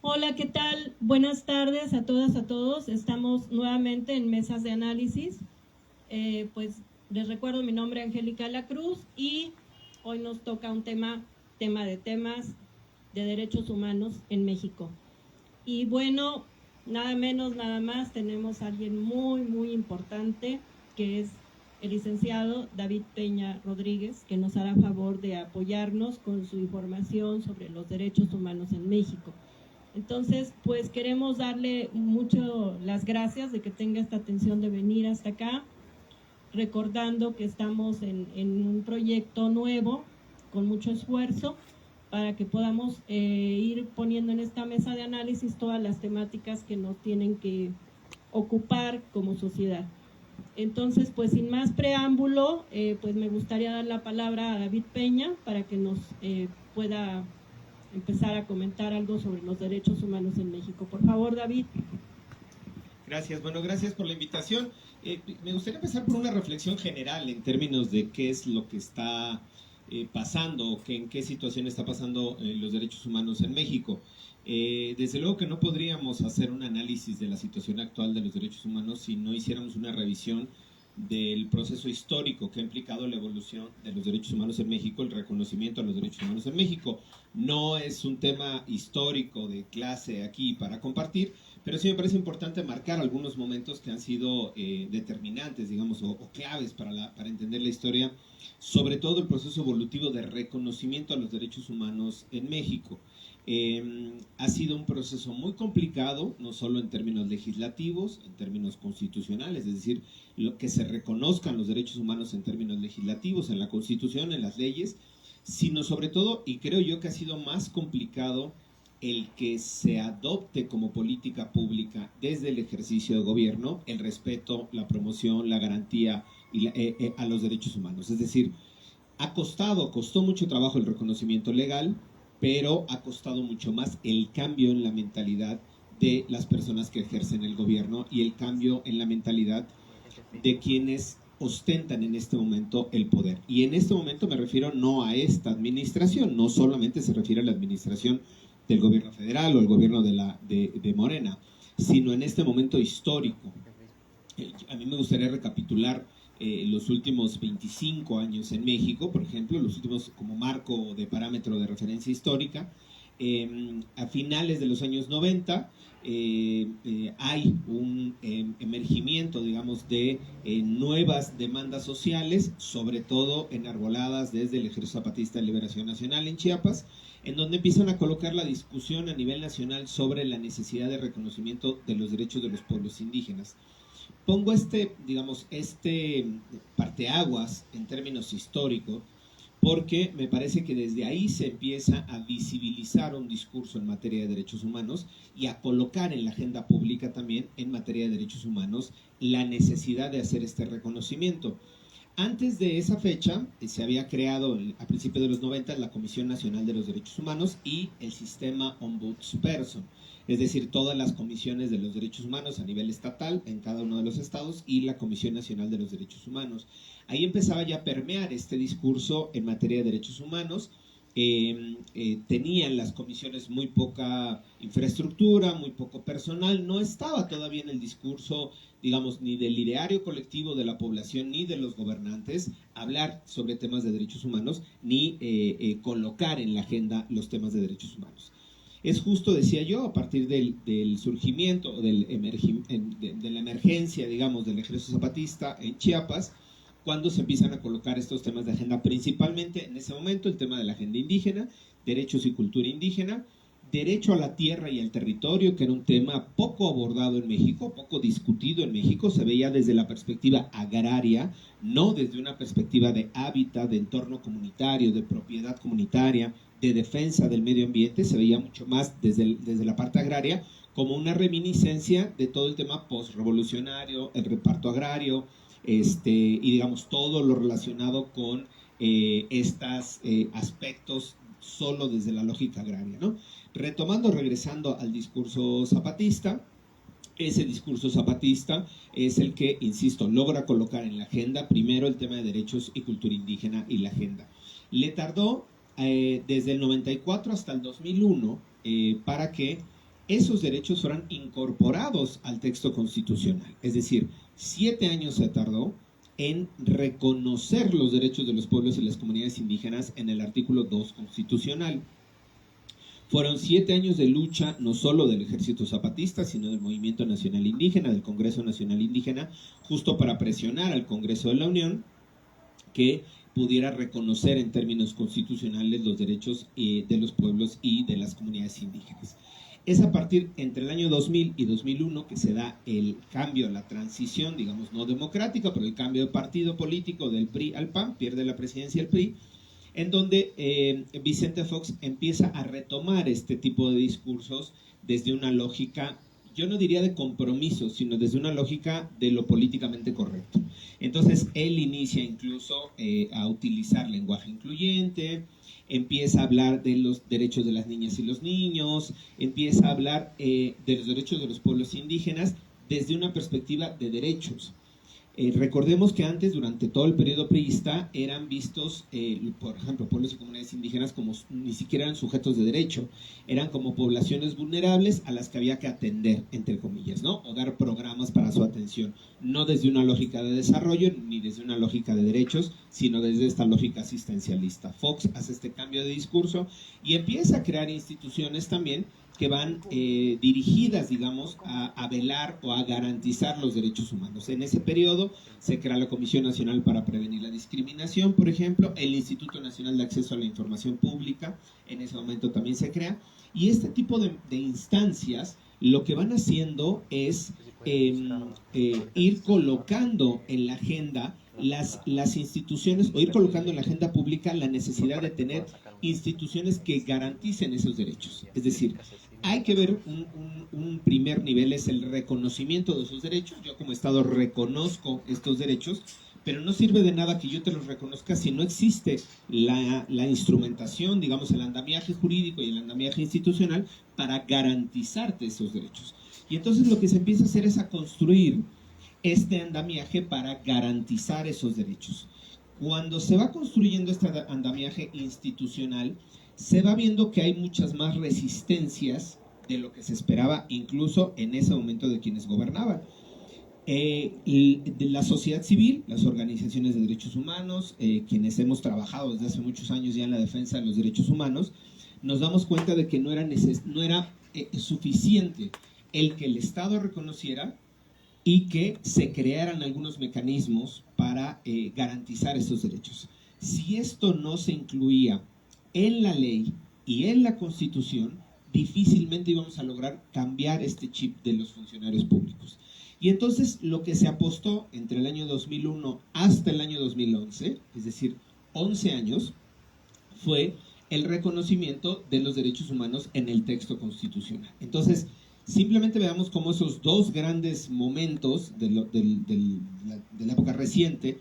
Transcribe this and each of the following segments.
Hola, ¿qué tal? Buenas tardes a todas, a todos. Estamos nuevamente en Mesas de Análisis. Pues les recuerdo, mi nombre es Angélica La Cruz y hoy nos toca un tema de temas de derechos humanos en México. Y bueno, nada menos, nada más, tenemos a alguien muy importante, que es el licenciado David Peña Rodríguez, que nos hará favor de apoyarnos con su información sobre los derechos humanos en México. Entonces, pues queremos darle mucho las gracias de que tenga esta atención de venir hasta acá, recordando que estamos en un proyecto nuevo, con mucho esfuerzo, para que podamos ir poniendo en esta mesa de análisis todas las temáticas que nos tienen que ocupar como sociedad. Entonces, pues sin más preámbulo, pues me gustaría dar la palabra a David Peña para que nos pueda empezar a comentar algo sobre los derechos humanos en México. Por favor, David. Gracias, bueno, gracias por la invitación. Me gustaría empezar por una reflexión general en términos de qué es lo que está pasando, en qué situación está pasando los derechos humanos en México. Desde luego que no podríamos hacer un análisis de la situación actual de los derechos humanos si no hiciéramos una revisión del proceso histórico que ha implicado la evolución de los derechos humanos en México, el reconocimiento a los derechos humanos en México. No es un tema histórico de clase aquí para compartir, pero sí me parece importante marcar algunos momentos que han sido determinantes, digamos, o claves para entender la historia, sobre todo el proceso evolutivo de reconocimiento a los derechos humanos en México. Ha sido un proceso muy complicado, no solo en términos legislativos, en términos constitucionales, es decir, lo que se reconozcan los derechos humanos en términos legislativos, en la Constitución, en las leyes, sino sobre todo, y creo yo que ha sido más complicado, el que se adopte como política pública desde el ejercicio de gobierno el respeto, la promoción, la garantía a los derechos humanos. Es decir, costó mucho trabajo el reconocimiento legal, pero ha costado mucho más el cambio en la mentalidad de las personas que ejercen el gobierno y el cambio en la mentalidad de quienes ostentan en este momento el poder. Y en este momento me refiero no a esta administración, no solamente se refiere a la administración del gobierno federal o el gobierno de Morena, sino en este momento histórico. A mí me gustaría recapitular los últimos 25 años en México, por ejemplo, los últimos como marco de parámetro de referencia histórica. A finales de los años 90 hay un emergimiento, digamos, de nuevas demandas sociales, sobre todo enarboladas desde el Ejército Zapatista de Liberación Nacional en Chiapas, en donde empiezan a colocar la discusión a nivel nacional sobre la necesidad de reconocimiento de los derechos de los pueblos indígenas. Pongo digamos, parteaguas en términos históricos, porque me parece que desde ahí se empieza a visibilizar un discurso en materia de derechos humanos y a colocar en la agenda pública también en materia de derechos humanos la necesidad de hacer este reconocimiento. Antes de esa fecha se había creado a principios de los 90 la Comisión Nacional de los Derechos Humanos y el sistema Ombudsperson, es decir, todas las comisiones de los derechos humanos a nivel estatal en cada uno de los estados y la Comisión Nacional de los Derechos Humanos. Ahí empezaba ya a permear este discurso en materia de derechos humanos. Tenían las comisiones muy poca infraestructura, muy poco personal, no estaba todavía en el discurso, digamos, ni del ideario colectivo de la población, ni de los gobernantes, hablar sobre temas de derechos humanos, ni colocar en la agenda los temas de derechos humanos. Es justo, decía yo, a partir del surgimiento, de la emergencia, digamos, del Ejército Zapatista en Chiapas, cuando se empiezan a colocar estos temas de agenda, principalmente en ese momento el tema de la agenda indígena, derechos y cultura indígena, derecho a la tierra y al territorio, que era un tema poco abordado en México, poco discutido en México, se veía desde la perspectiva agraria, no desde una perspectiva de hábitat, de entorno comunitario, de propiedad comunitaria, de defensa del medio ambiente, se veía mucho más desde la parte agraria, como una reminiscencia de todo el tema postrevolucionario, el reparto agrario, y digamos todo lo relacionado con estos aspectos solo desde la lógica agraria, ¿no? Regresando al discurso zapatista, ese discurso zapatista es el que, insisto, logra colocar en la agenda primero el tema de derechos y cultura indígena y la agenda. Le tardó desde el 94 hasta el 2001 para que esos derechos fueran incorporados al texto constitucional. Es decir, 7 años se tardó en reconocer los derechos de los pueblos y las comunidades indígenas en el artículo 2 constitucional. Fueron 7 años de lucha, no solo del Ejército Zapatista, sino del Movimiento Nacional Indígena, del Congreso Nacional Indígena, justo para presionar al Congreso de la Unión que pudiera reconocer en términos constitucionales los derechos de los pueblos y de las comunidades indígenas. Es a partir entre el año 2000 y 2001 que se da el cambio, la transición, digamos, no democrática, pero el cambio de partido político del PRI al PAN, pierde la presidencia el PRI, en donde Vicente Fox empieza a retomar este tipo de discursos desde una lógica, yo no diría de compromiso, sino desde una lógica de lo políticamente correcto. Entonces, él inicia incluso a utilizar lenguaje incluyente, empieza a hablar de los derechos de las niñas y los niños, empieza a hablar de los derechos de los pueblos indígenas desde una perspectiva de derechos. Recordemos que antes, durante todo el periodo priista, eran vistos, por ejemplo, pueblos y comunidades indígenas como ni siquiera eran sujetos de derecho, eran como poblaciones vulnerables a las que había que atender, entre comillas, ¿no? O dar programas para su atención, no desde una lógica de desarrollo ni desde una lógica de derechos, sino desde esta lógica asistencialista. Fox hace este cambio de discurso y empieza a crear instituciones también que van dirigidas, digamos, a velar o a garantizar los derechos humanos. En ese periodo se crea la Comisión Nacional para Prevenir la Discriminación, por ejemplo, el Instituto Nacional de Acceso a la Información Pública, en ese momento también se crea, y este tipo de instancias lo que van haciendo es ir colocando en la agenda las instituciones, o ir colocando en la agenda pública la necesidad de tener instituciones que garanticen esos derechos. Es decir, hay que ver un primer nivel, es el reconocimiento de esos derechos. Yo como Estado reconozco estos derechos, pero no sirve de nada que yo te los reconozca si no existe la instrumentación, digamos, el andamiaje jurídico y el andamiaje institucional para garantizarte esos derechos. Y entonces lo que se empieza a hacer es a construir este andamiaje para garantizar esos derechos. Cuando se va construyendo este andamiaje institucional, se va viendo que hay muchas más resistencias de lo que se esperaba, incluso en ese momento de quienes gobernaban. De la sociedad civil, las organizaciones de derechos humanos, quienes hemos trabajado desde hace muchos años ya en la defensa de los derechos humanos, nos damos cuenta de que no era suficiente el que el Estado reconociera y que se crearan algunos mecanismos para garantizar esos derechos. Si esto no se incluía en la ley y en la Constitución, difícilmente íbamos a lograr cambiar este chip de los funcionarios públicos. Y entonces lo que se apostó entre el año 2001 hasta el año 2011, es decir, 11 años, fue el reconocimiento de los derechos humanos en el texto constitucional. Entonces, simplemente veamos cómo esos dos grandes momentos de la época reciente,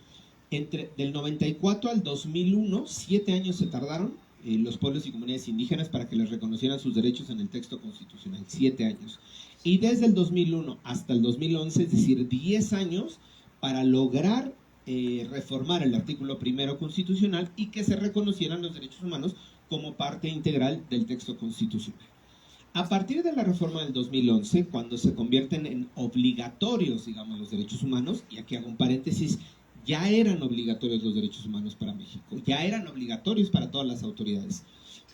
del 94 al 2001, 7 años se tardaron los pueblos y comunidades indígenas para que les reconocieran sus derechos en el texto constitucional, 7 años. Y desde el 2001 hasta el 2011, es decir, 10 años para lograr reformar el artículo primero constitucional y que se reconocieran los derechos humanos como parte integral del texto constitucional. A partir de la reforma del 2011, cuando se convierten en obligatorios, digamos, los derechos humanos, y aquí hago un paréntesis, ya eran obligatorios los derechos humanos para México, ya eran obligatorios para todas las autoridades,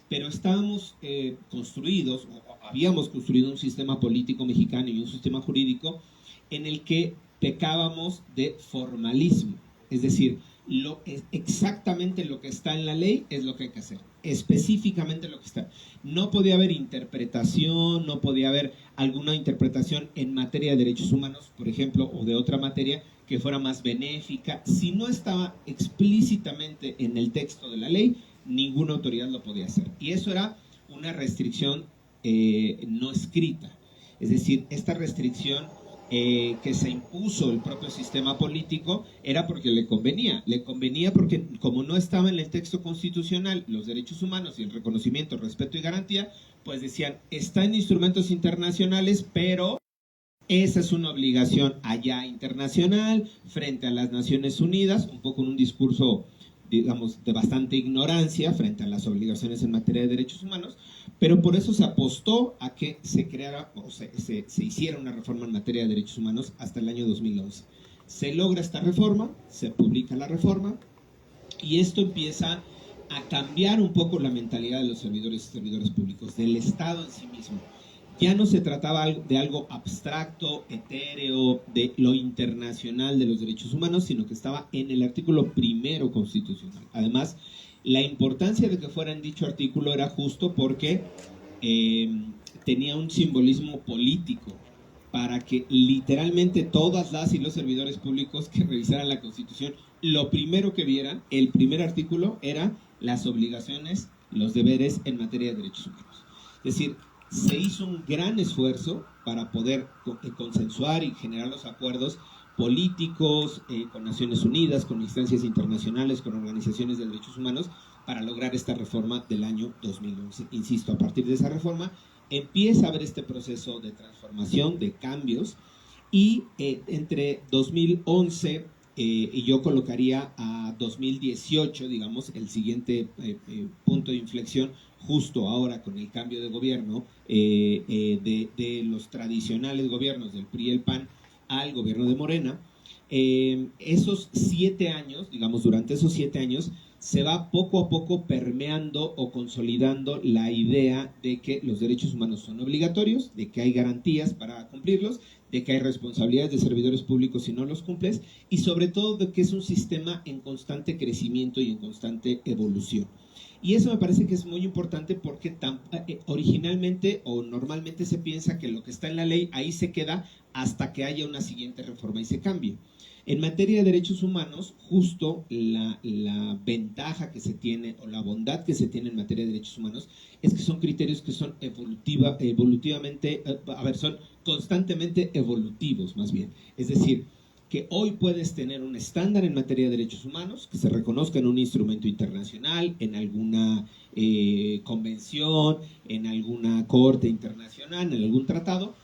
pero estábamos construidos, o habíamos construido un sistema político mexicano y un sistema jurídico en el que pecábamos de formalismo, es decir, exactamente lo que está en la ley es lo que hay que hacer, específicamente lo que está. No podía haber interpretación, no podía haber alguna interpretación en materia de derechos humanos, por ejemplo, o de otra materia que fuera más benéfica. Si no estaba explícitamente en el texto de la ley, ninguna autoridad lo podía hacer. Y eso era una restricción no escrita. Es decir, esta restricción que se impuso el propio sistema político era porque le convenía porque como no estaba en el texto constitucional los derechos humanos y el reconocimiento, respeto y garantía, pues decían, está en instrumentos internacionales, pero esa es una obligación allá internacional frente a las Naciones Unidas, un poco en un discurso digamos, de bastante ignorancia frente a las obligaciones en materia de derechos humanos, pero por eso se apostó a que se creara o se hiciera una reforma en materia de derechos humanos hasta el año 2011. Se logra esta reforma, se publica la reforma, y esto empieza a cambiar un poco la mentalidad de los servidores y servidores públicos, del Estado en sí mismo. Ya no se trataba de algo abstracto, etéreo, de lo internacional de los derechos humanos, sino que estaba en el artículo primero constitucional. Además, la importancia de que fuera en dicho artículo era justo porque tenía un simbolismo político, para que literalmente todas las y los servidores públicos que revisaran la Constitución, lo primero que vieran, el primer artículo, era las obligaciones, los deberes en materia de derechos humanos. Es decir, se hizo un gran esfuerzo para poder consensuar y generar los acuerdos políticos con Naciones Unidas, con instancias internacionales, con organizaciones de derechos humanos, para lograr esta reforma del año 2011. Insisto, a partir de esa reforma empieza a haber este proceso de transformación, de cambios, y entre 2011 y yo colocaría a 2018, digamos, el siguiente punto de inflexión, justo ahora con el cambio de gobierno de los tradicionales gobiernos del PRI y el PAN al gobierno de Morena. Esos 7 años, digamos, durante esos 7 años, se va poco a poco permeando o consolidando la idea de que los derechos humanos son obligatorios, de que hay garantías para cumplirlos, de que hay responsabilidades de servidores públicos si no los cumples, y sobre todo de que es un sistema en constante crecimiento y en constante evolución. Y eso me parece que es muy importante porque originalmente o normalmente se piensa que lo que está en la ley ahí se queda hasta que haya una siguiente reforma y se cambie. En materia de derechos humanos, justo la ventaja que se tiene o la bondad que se tiene en materia de derechos humanos es que son criterios que son son constantemente evolutivos, más bien. Es decir, que hoy puedes tener un estándar en materia de derechos humanos que se reconozca en un instrumento internacional, en alguna convención, en alguna corte internacional, en algún tratado,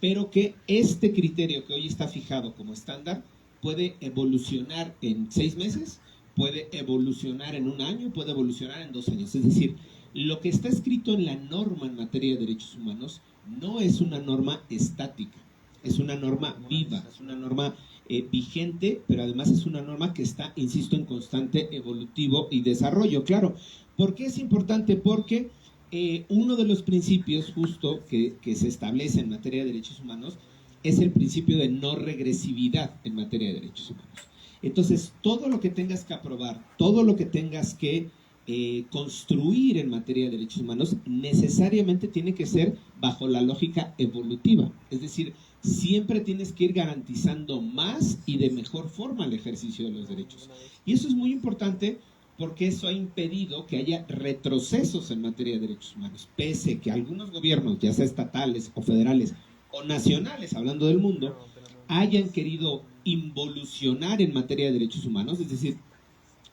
pero que este criterio que hoy está fijado como estándar puede evolucionar en 6 meses, puede evolucionar en 1 año, puede evolucionar en 2 años. Es decir, lo que está escrito en la norma en materia de derechos humanos no es una norma estática, es una norma viva, es una norma vigente, pero además es una norma que está, insisto, en constante evolutivo y desarrollo. Claro, ¿por qué es importante? Porque uno de los principios justo que se establece en materia de derechos humanos es el principio de no regresividad en materia de derechos humanos. Entonces, todo lo que tengas que aprobar, todo lo que tengas que construir en materia de derechos humanos, necesariamente tiene que ser bajo la lógica evolutiva. Es decir, siempre tienes que ir garantizando más y de mejor forma el ejercicio de los derechos. Y eso es muy importante porque eso ha impedido que haya retrocesos en materia de derechos humanos, pese que algunos gobiernos, ya sea estatales o federales, o nacionales, hablando del mundo, hayan querido involucionar en materia de derechos humanos, es decir,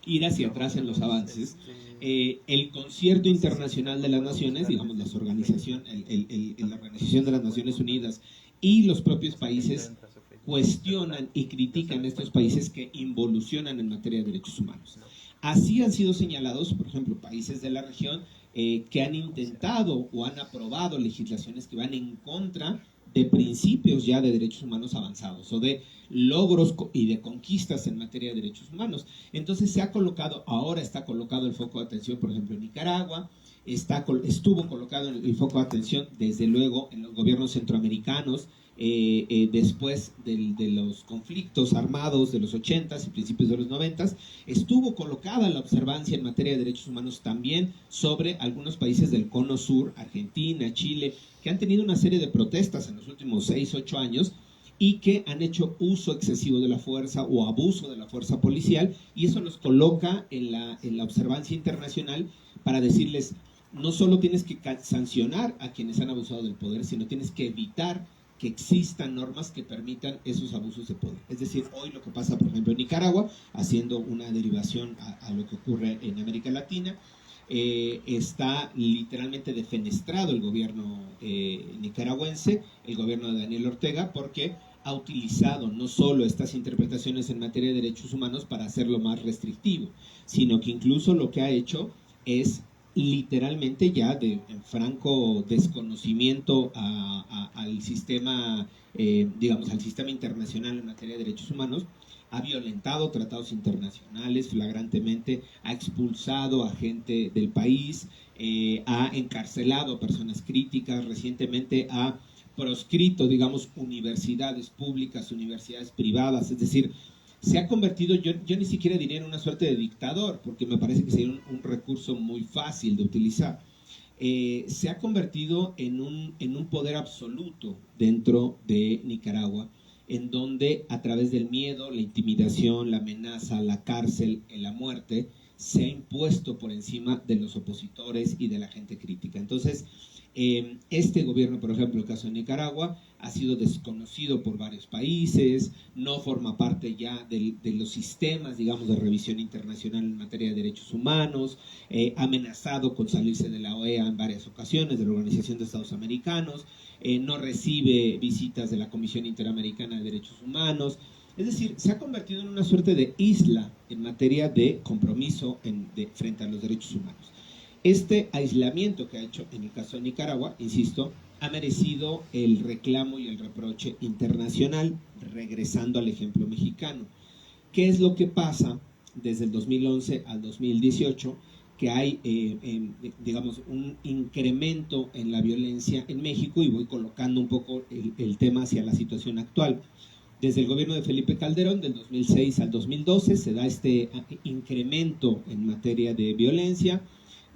ir hacia atrás en los avances. El Concierto Internacional de las Naciones, digamos, la Organización de las Naciones Unidas y los propios países cuestionan y critican a estos países que involucionan en materia de derechos humanos. Así han sido señalados, por ejemplo, países de la región que han intentado o han aprobado legislaciones que van en contra de principios ya de derechos humanos avanzados o de logros y de conquistas en materia de derechos humanos. Entonces ahora está colocado el foco de atención, por ejemplo, en Nicaragua, estuvo colocado el foco de atención, desde luego, en los gobiernos centroamericanos, después de los conflictos armados de los 80s y principios de los 90s, estuvo colocada la observancia en materia de derechos humanos también sobre algunos países del cono sur, Argentina, Chile, que han tenido una serie de protestas en los últimos 6, 8 años y que han hecho uso excesivo de la fuerza o abuso de la fuerza policial, y eso los coloca en la observancia internacional para decirles, no solo tienes que sancionar a quienes han abusado del poder, sino tienes que evitar que existan normas que permitan esos abusos de poder. Es decir, hoy lo que pasa, por ejemplo, en Nicaragua, haciendo una derivación a lo que ocurre en América Latina, está literalmente defenestrado el gobierno nicaragüense, el gobierno de Daniel Ortega, porque ha utilizado no solo estas interpretaciones en materia de derechos humanos para hacerlo más restrictivo, sino que incluso lo que ha hecho es literalmente ya de franco desconocimiento al sistema, digamos, al sistema internacional en materia de derechos humanos, ha violentado tratados internacionales flagrantemente, ha expulsado a gente del país, ha encarcelado a personas críticas, recientemente ha proscrito, digamos, universidades públicas, universidades privadas, es decir, se ha convertido, yo ni siquiera diría en una suerte de dictador, porque me parece que sería un recurso muy fácil de utilizar. Se ha convertido en un poder absoluto dentro de Nicaragua, en donde a través del miedo, la intimidación, la amenaza, la cárcel, la muerte, se ha impuesto por encima de los opositores y de la gente crítica. Entonces, este gobierno, por ejemplo, el caso de Nicaragua, ha sido desconocido por varios países, no forma parte ya de los sistemas, digamos, de revisión internacional en materia de derechos humanos, ha amenazado con salirse de la OEA en varias ocasiones, de la Organización de Estados Americanos, no recibe visitas de la Comisión Interamericana de Derechos Humanos. Es decir, se ha convertido en una suerte de isla en materia de compromiso frente a los derechos humanos. Este aislamiento que ha hecho en el caso de Nicaragua, insisto, ha merecido el reclamo y el reproche internacional, regresando al ejemplo mexicano. ¿Qué es lo que pasa desde el 2011 al 2018? Que hay, digamos, un incremento en la violencia en México, y voy colocando un poco el tema hacia la situación actual. Desde el gobierno de Felipe Calderón, del 2006 al 2012, se da este incremento en materia de violencia,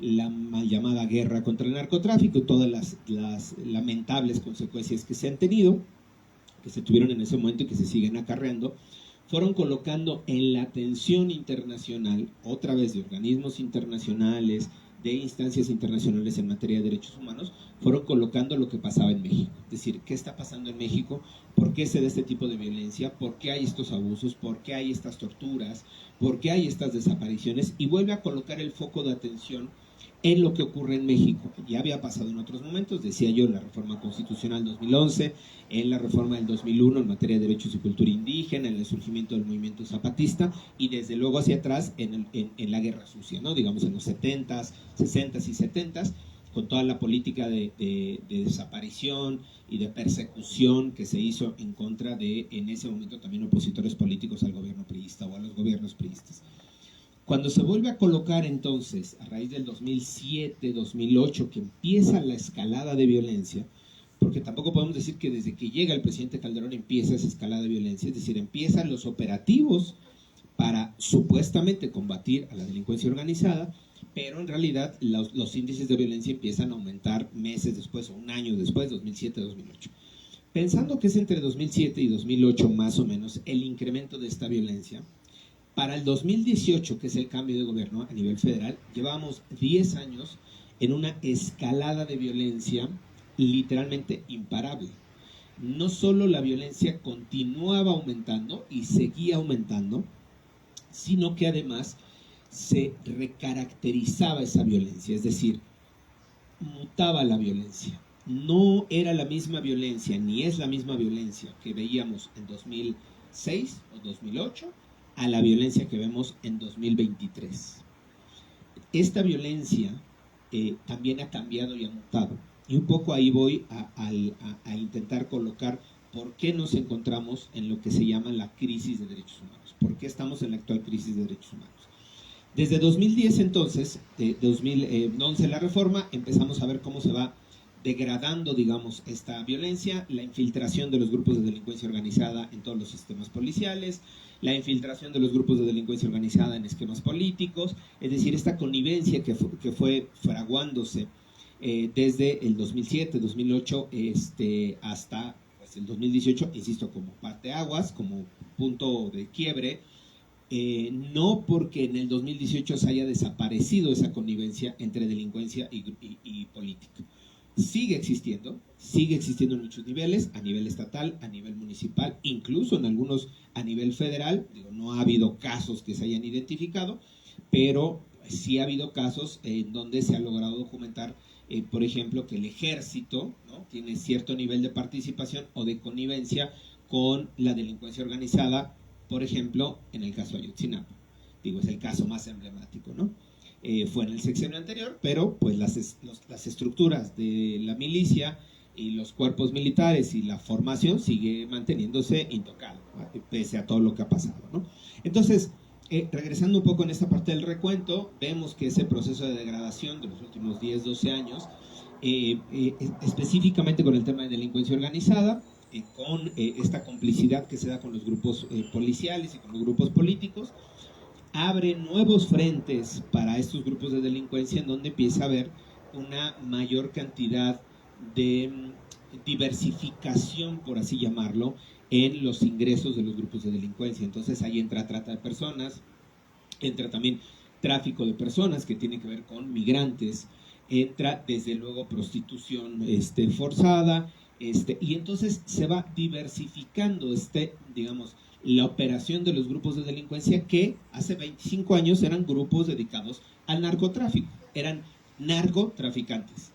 la mal llamada guerra contra el narcotráfico y todas las lamentables consecuencias que se han tenido, que se tuvieron en ese momento y que se siguen acarreando, fueron colocando en la atención internacional, otra vez de organismos internacionales, de instancias internacionales en materia de derechos humanos, fueron colocando lo que pasaba en México. Es decir, ¿qué está pasando en México? ¿Por qué se da este tipo de violencia? ¿Por qué hay estos abusos? ¿Por qué hay estas torturas? ¿Por qué hay estas desapariciones? Y vuelve a colocar el foco de atención en lo que ocurre en México. Ya había pasado en otros momentos, decía yo, en la reforma constitucional 2011, en la reforma del 2001 en materia de derechos y cultura indígena, en el surgimiento del movimiento zapatista, y desde luego hacia atrás en la guerra sucia, ¿no? Digamos en los 70s, 60s y 70s, con toda la política de desaparición y de persecución que se hizo en contra de, en ese momento, también opositores políticos al gobierno priista o a los gobiernos priistas. Cuando se vuelve a colocar entonces, a raíz del 2007, 2008, que empieza la escalada de violencia, porque tampoco podemos decir que desde que llega el presidente Calderón empieza esa escalada de violencia, es decir, empiezan los operativos para supuestamente combatir a la delincuencia organizada, pero en realidad los índices de violencia empiezan a aumentar meses después o un año después, 2007, 2008. Pensando que es entre 2007 y 2008 más o menos el incremento de esta violencia, para el 2018, que es el cambio de gobierno a nivel federal, llevamos 10 años en una escalada de violencia literalmente imparable. No solo la violencia continuaba aumentando y seguía aumentando, sino que además se recaracterizaba esa violencia, es decir, mutaba la violencia. No era la misma violencia, ni es la misma violencia que veíamos en 2006 o 2008, a la violencia que vemos en 2023. Esta violencia también ha cambiado y ha mutado. Y un poco ahí voy a intentar colocar por qué nos encontramos en lo que se llama la crisis de derechos humanos. ¿Por qué estamos en la actual crisis de derechos humanos? Desde 2010 entonces, 2011 la reforma, empezamos a ver cómo se va degradando, digamos, esta violencia, la infiltración de los grupos de delincuencia organizada en todos los sistemas policiales, la infiltración de los grupos de delincuencia organizada en esquemas políticos, es decir, esta connivencia que fue fraguándose desde el 2007, 2008 hasta pues, el 2018, insisto, como parteaguas, como punto de quiebre, no porque en el 2018 se haya desaparecido esa connivencia entre delincuencia y política. Sigue existiendo en muchos niveles, a nivel estatal, a nivel municipal, incluso en algunos a nivel federal. Digo, no ha habido casos que se hayan identificado, pero sí ha habido casos en donde se ha logrado documentar, por ejemplo, que el ejército, ¿no?, tiene cierto nivel de participación o de connivencia con la delincuencia organizada, por ejemplo, en el caso de Ayotzinapa. Digo, es el caso más emblemático, ¿no? Fue en el sexenio anterior, pero pues las estructuras de la milicia y los cuerpos militares y la formación sigue manteniéndose intocado, pese a todo lo que ha pasado, ¿no? Entonces, regresando un poco en esta parte del recuento, vemos que ese proceso de degradación de los últimos 10, 12 años, específicamente con el tema de delincuencia organizada, con esta complicidad que se da con los grupos policiales y con los grupos políticos, abre nuevos frentes para estos grupos de delincuencia en donde empieza a haber una mayor cantidad de diversificación, por así llamarlo, en los ingresos de los grupos de delincuencia. Entonces ahí entra trata de personas, entra también tráfico de personas que tiene que ver con migrantes, entra desde luego prostitución forzada, y entonces se va diversificando digamos, la operación de los grupos de delincuencia que hace 25 años eran grupos dedicados al narcotráfico, eran narcotraficantes.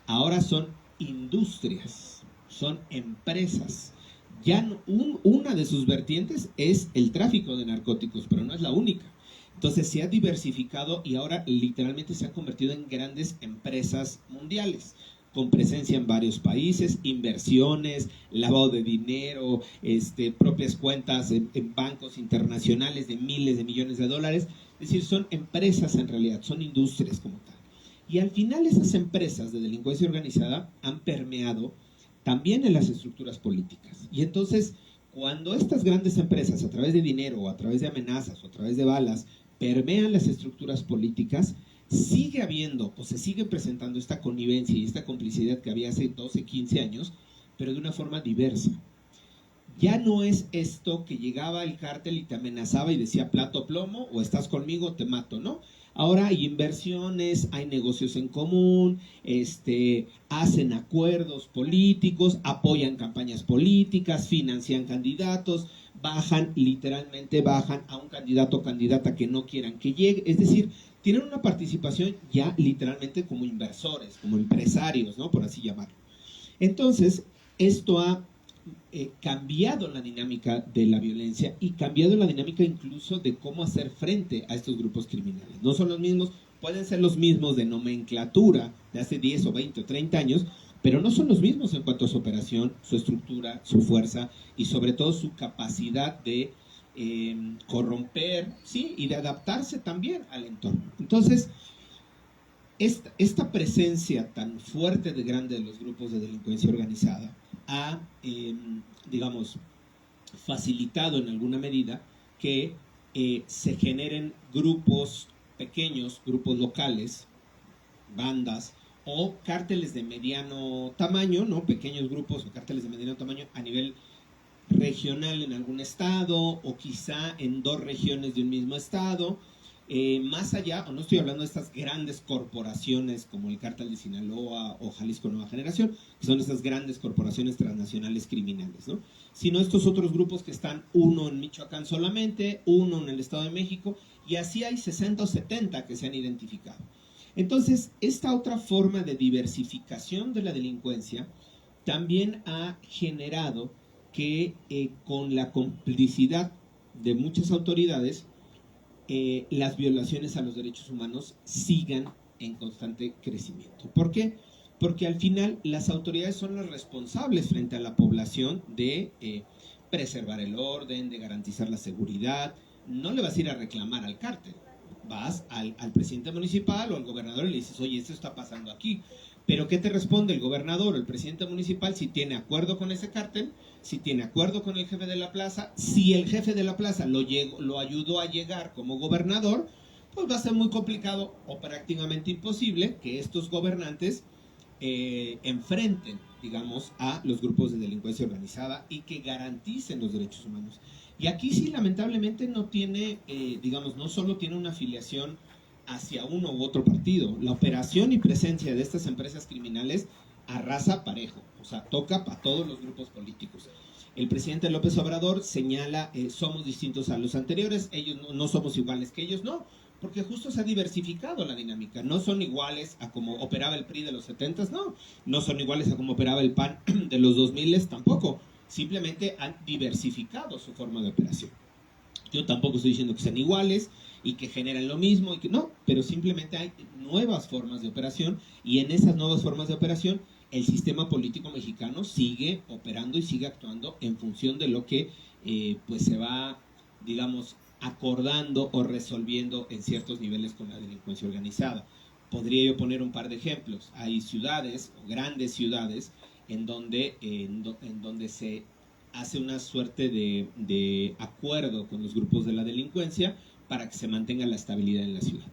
Ahora son industrias, son empresas. Ya una de sus vertientes es el tráfico de narcóticos, pero no es la única. Entonces se ha diversificado y ahora literalmente se ha convertido en grandes empresas mundiales, con presencia en varios países, inversiones, lavado de dinero, propias cuentas en bancos internacionales de miles de millones de dólares. Es decir, son empresas en realidad, son industrias como tal. Y al final esas empresas de delincuencia organizada han permeado también en las estructuras políticas. Y entonces, cuando estas grandes empresas, a través de dinero, o a través de amenazas, o a través de balas, permean las estructuras políticas, sigue habiendo o se sigue presentando esta connivencia y esta complicidad que había hace 12, 15 años, pero de una forma diversa. Ya no es esto que llegaba el cártel y te amenazaba y decía plato plomo, o estás conmigo, te mato, ¿no? Ahora hay inversiones, hay negocios en común, hacen acuerdos políticos, apoyan campañas políticas, financian candidatos, literalmente bajan a un candidato o candidata que no quieran que llegue. Es decir, tienen una participación ya literalmente como inversores, como empresarios, ¿no? Por así llamarlo. Entonces, esto ha cambiado la dinámica de la violencia y cambiado la dinámica incluso de cómo hacer frente a estos grupos criminales. No son los mismos, pueden ser los mismos de nomenclatura de hace 10 o 20 o 30 años, pero no son los mismos en cuanto a su operación, su estructura, su fuerza y sobre todo su capacidad de corromper, ¿sí? Y de adaptarse también al entorno. Entonces, esta presencia tan fuerte de grande de los grupos de delincuencia organizada ha, digamos, facilitado en alguna medida que se generen grupos pequeños, grupos locales, bandas o cárteles de mediano tamaño, ¿no? Pequeños grupos o cárteles de mediano tamaño a nivel regional en algún estado o quizá en 2 regiones de un mismo estado. Más allá, o no estoy hablando de estas grandes corporaciones como el Cártel de Sinaloa o Jalisco Nueva Generación, que son estas grandes corporaciones transnacionales criminales, ¿no? Sino estos otros grupos que están, uno en Michoacán solamente, uno en el Estado de México, y así hay 60 o 70 que se han identificado. Entonces, esta otra forma de diversificación de la delincuencia también ha generado que con la complicidad de muchas autoridades, las violaciones a los derechos humanos sigan en constante crecimiento. ¿Por qué? Porque al final las autoridades son las responsables frente a la población de preservar el orden, de garantizar la seguridad. No le vas a ir a reclamar al cártel, vas al presidente municipal o al gobernador y le dices, oye, esto está pasando aquí. Pero ¿qué te responde el gobernador o el presidente municipal si tiene acuerdo con ese cártel, si tiene acuerdo con el jefe de la plaza? Si el jefe de la plaza lo ayudó a llegar como gobernador, pues va a ser muy complicado o prácticamente imposible que estos gobernantes enfrenten, digamos, a los grupos de delincuencia organizada y que garanticen los derechos humanos. Y aquí sí, lamentablemente, no tiene, digamos, no solo tiene una afiliación hacia uno u otro partido. La operación y presencia de estas empresas criminales arrasa parejo, o sea, toca para todos los grupos políticos. El presidente López Obrador señala, somos distintos a los anteriores, ellos no somos iguales que ellos, no, porque justo se ha diversificado la dinámica, no son iguales a como operaba el PRI de los 70s, no son iguales a como operaba el PAN de los 2000s tampoco, simplemente han diversificado su forma de operación. Yo tampoco estoy diciendo que sean iguales y que generan lo mismo, y que no, pero simplemente hay nuevas formas de operación, y en esas nuevas formas de operación el sistema político mexicano sigue operando y sigue actuando en función de lo que pues se va, digamos, acordando o resolviendo en ciertos niveles con la delincuencia organizada. Podría yo poner un par de ejemplos. Hay ciudades, o grandes ciudades, en donde se hace una suerte de acuerdo con los grupos de la delincuencia para que se mantenga la estabilidad en la ciudad.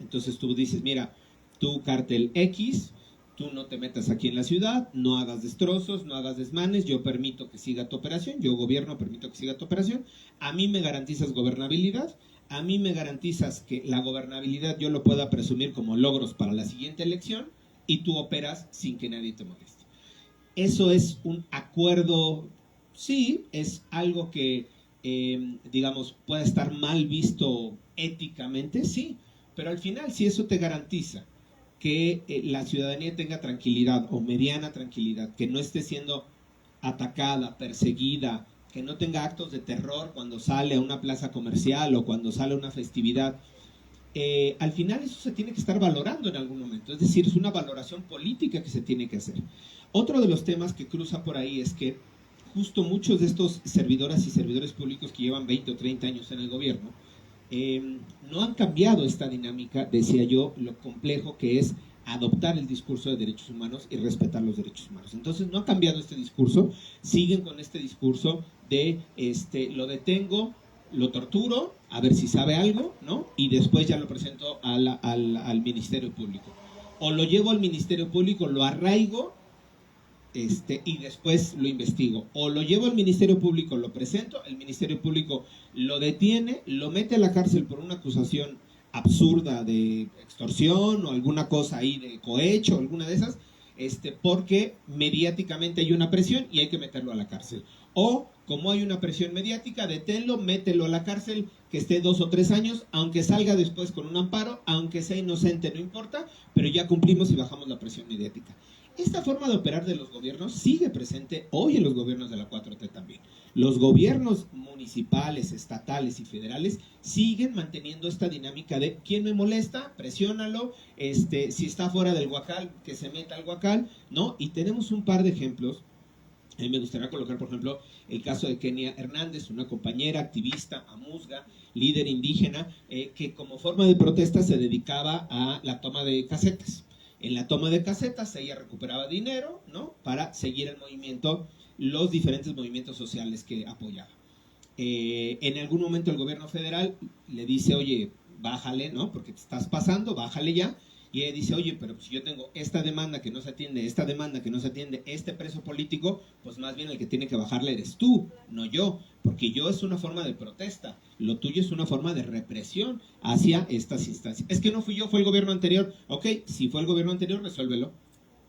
Entonces tú dices, mira, tú cártel X, tú no te metas aquí en la ciudad, no hagas destrozos, no hagas desmanes, yo permito que siga tu operación, yo gobierno permito que siga tu operación, a mí me garantizas gobernabilidad, a mí me garantizas que la gobernabilidad yo lo pueda presumir como logros para la siguiente elección, y tú operas sin que nadie te moleste. Eso es un acuerdo, sí, es algo que, digamos, puede estar mal visto éticamente, sí, pero al final, si eso te garantiza que la ciudadanía tenga tranquilidad o mediana tranquilidad, que no esté siendo atacada, perseguida, que no tenga actos de terror cuando sale a una plaza comercial o cuando sale a una festividad, al final eso se tiene que estar valorando en algún momento, es decir, es una valoración política que se tiene que hacer. Otro de los temas que cruza por ahí es que justo muchos de estos servidoras y servidores públicos que llevan 20 o 30 años en el gobierno, no han cambiado esta dinámica, decía yo, lo complejo que es adoptar el discurso de derechos humanos y respetar los derechos humanos. Entonces no ha cambiado este discurso, siguen con este discurso de lo detengo, lo torturo, a ver si sabe algo, ¿no? Y después ya lo presento al Ministerio Público. O lo llevo al Ministerio Público, lo arraigo, y después lo investigo. O lo llevo al Ministerio Público, lo presento, el Ministerio Público lo detiene, lo mete a la cárcel por una acusación absurda de extorsión o alguna cosa ahí de cohecho, alguna de esas, porque mediáticamente hay una presión y hay que meterlo a la cárcel. O, como hay una presión mediática, deténlo, mételo a la cárcel, que esté 2 o 3 años, aunque salga después con un amparo, aunque sea inocente, no importa, pero ya cumplimos y bajamos la presión mediática. Esta forma de operar de los gobiernos sigue presente hoy en los gobiernos de la 4T también. Los gobiernos municipales, estatales y federales siguen manteniendo esta dinámica de ¿quién me molesta? Presiónalo, si está fuera del huacal, que se meta al huacal, ¿no? Y tenemos un par de ejemplos. A mí me gustaría colocar, por ejemplo, el caso de Kenia Hernández, una compañera activista, amusga, líder indígena, que como forma de protesta se dedicaba a la toma de casetas. En la toma de casetas ella recuperaba dinero, ¿no? Para seguir el movimiento, los diferentes movimientos sociales que apoyaba. En algún momento el gobierno federal le dice, oye, bájale, ¿no? Porque te estás pasando, bájale ya. Y ella dice, oye, pero si yo tengo esta demanda que no se atiende, esta demanda que no se atiende, este preso político, pues más bien el que tiene que bajarle eres tú, no yo, porque yo es una forma de protesta, lo tuyo es una forma de represión hacia estas instancias. Es que no fui yo, fue el gobierno anterior. Ok, si fue el gobierno anterior, resuélvelo.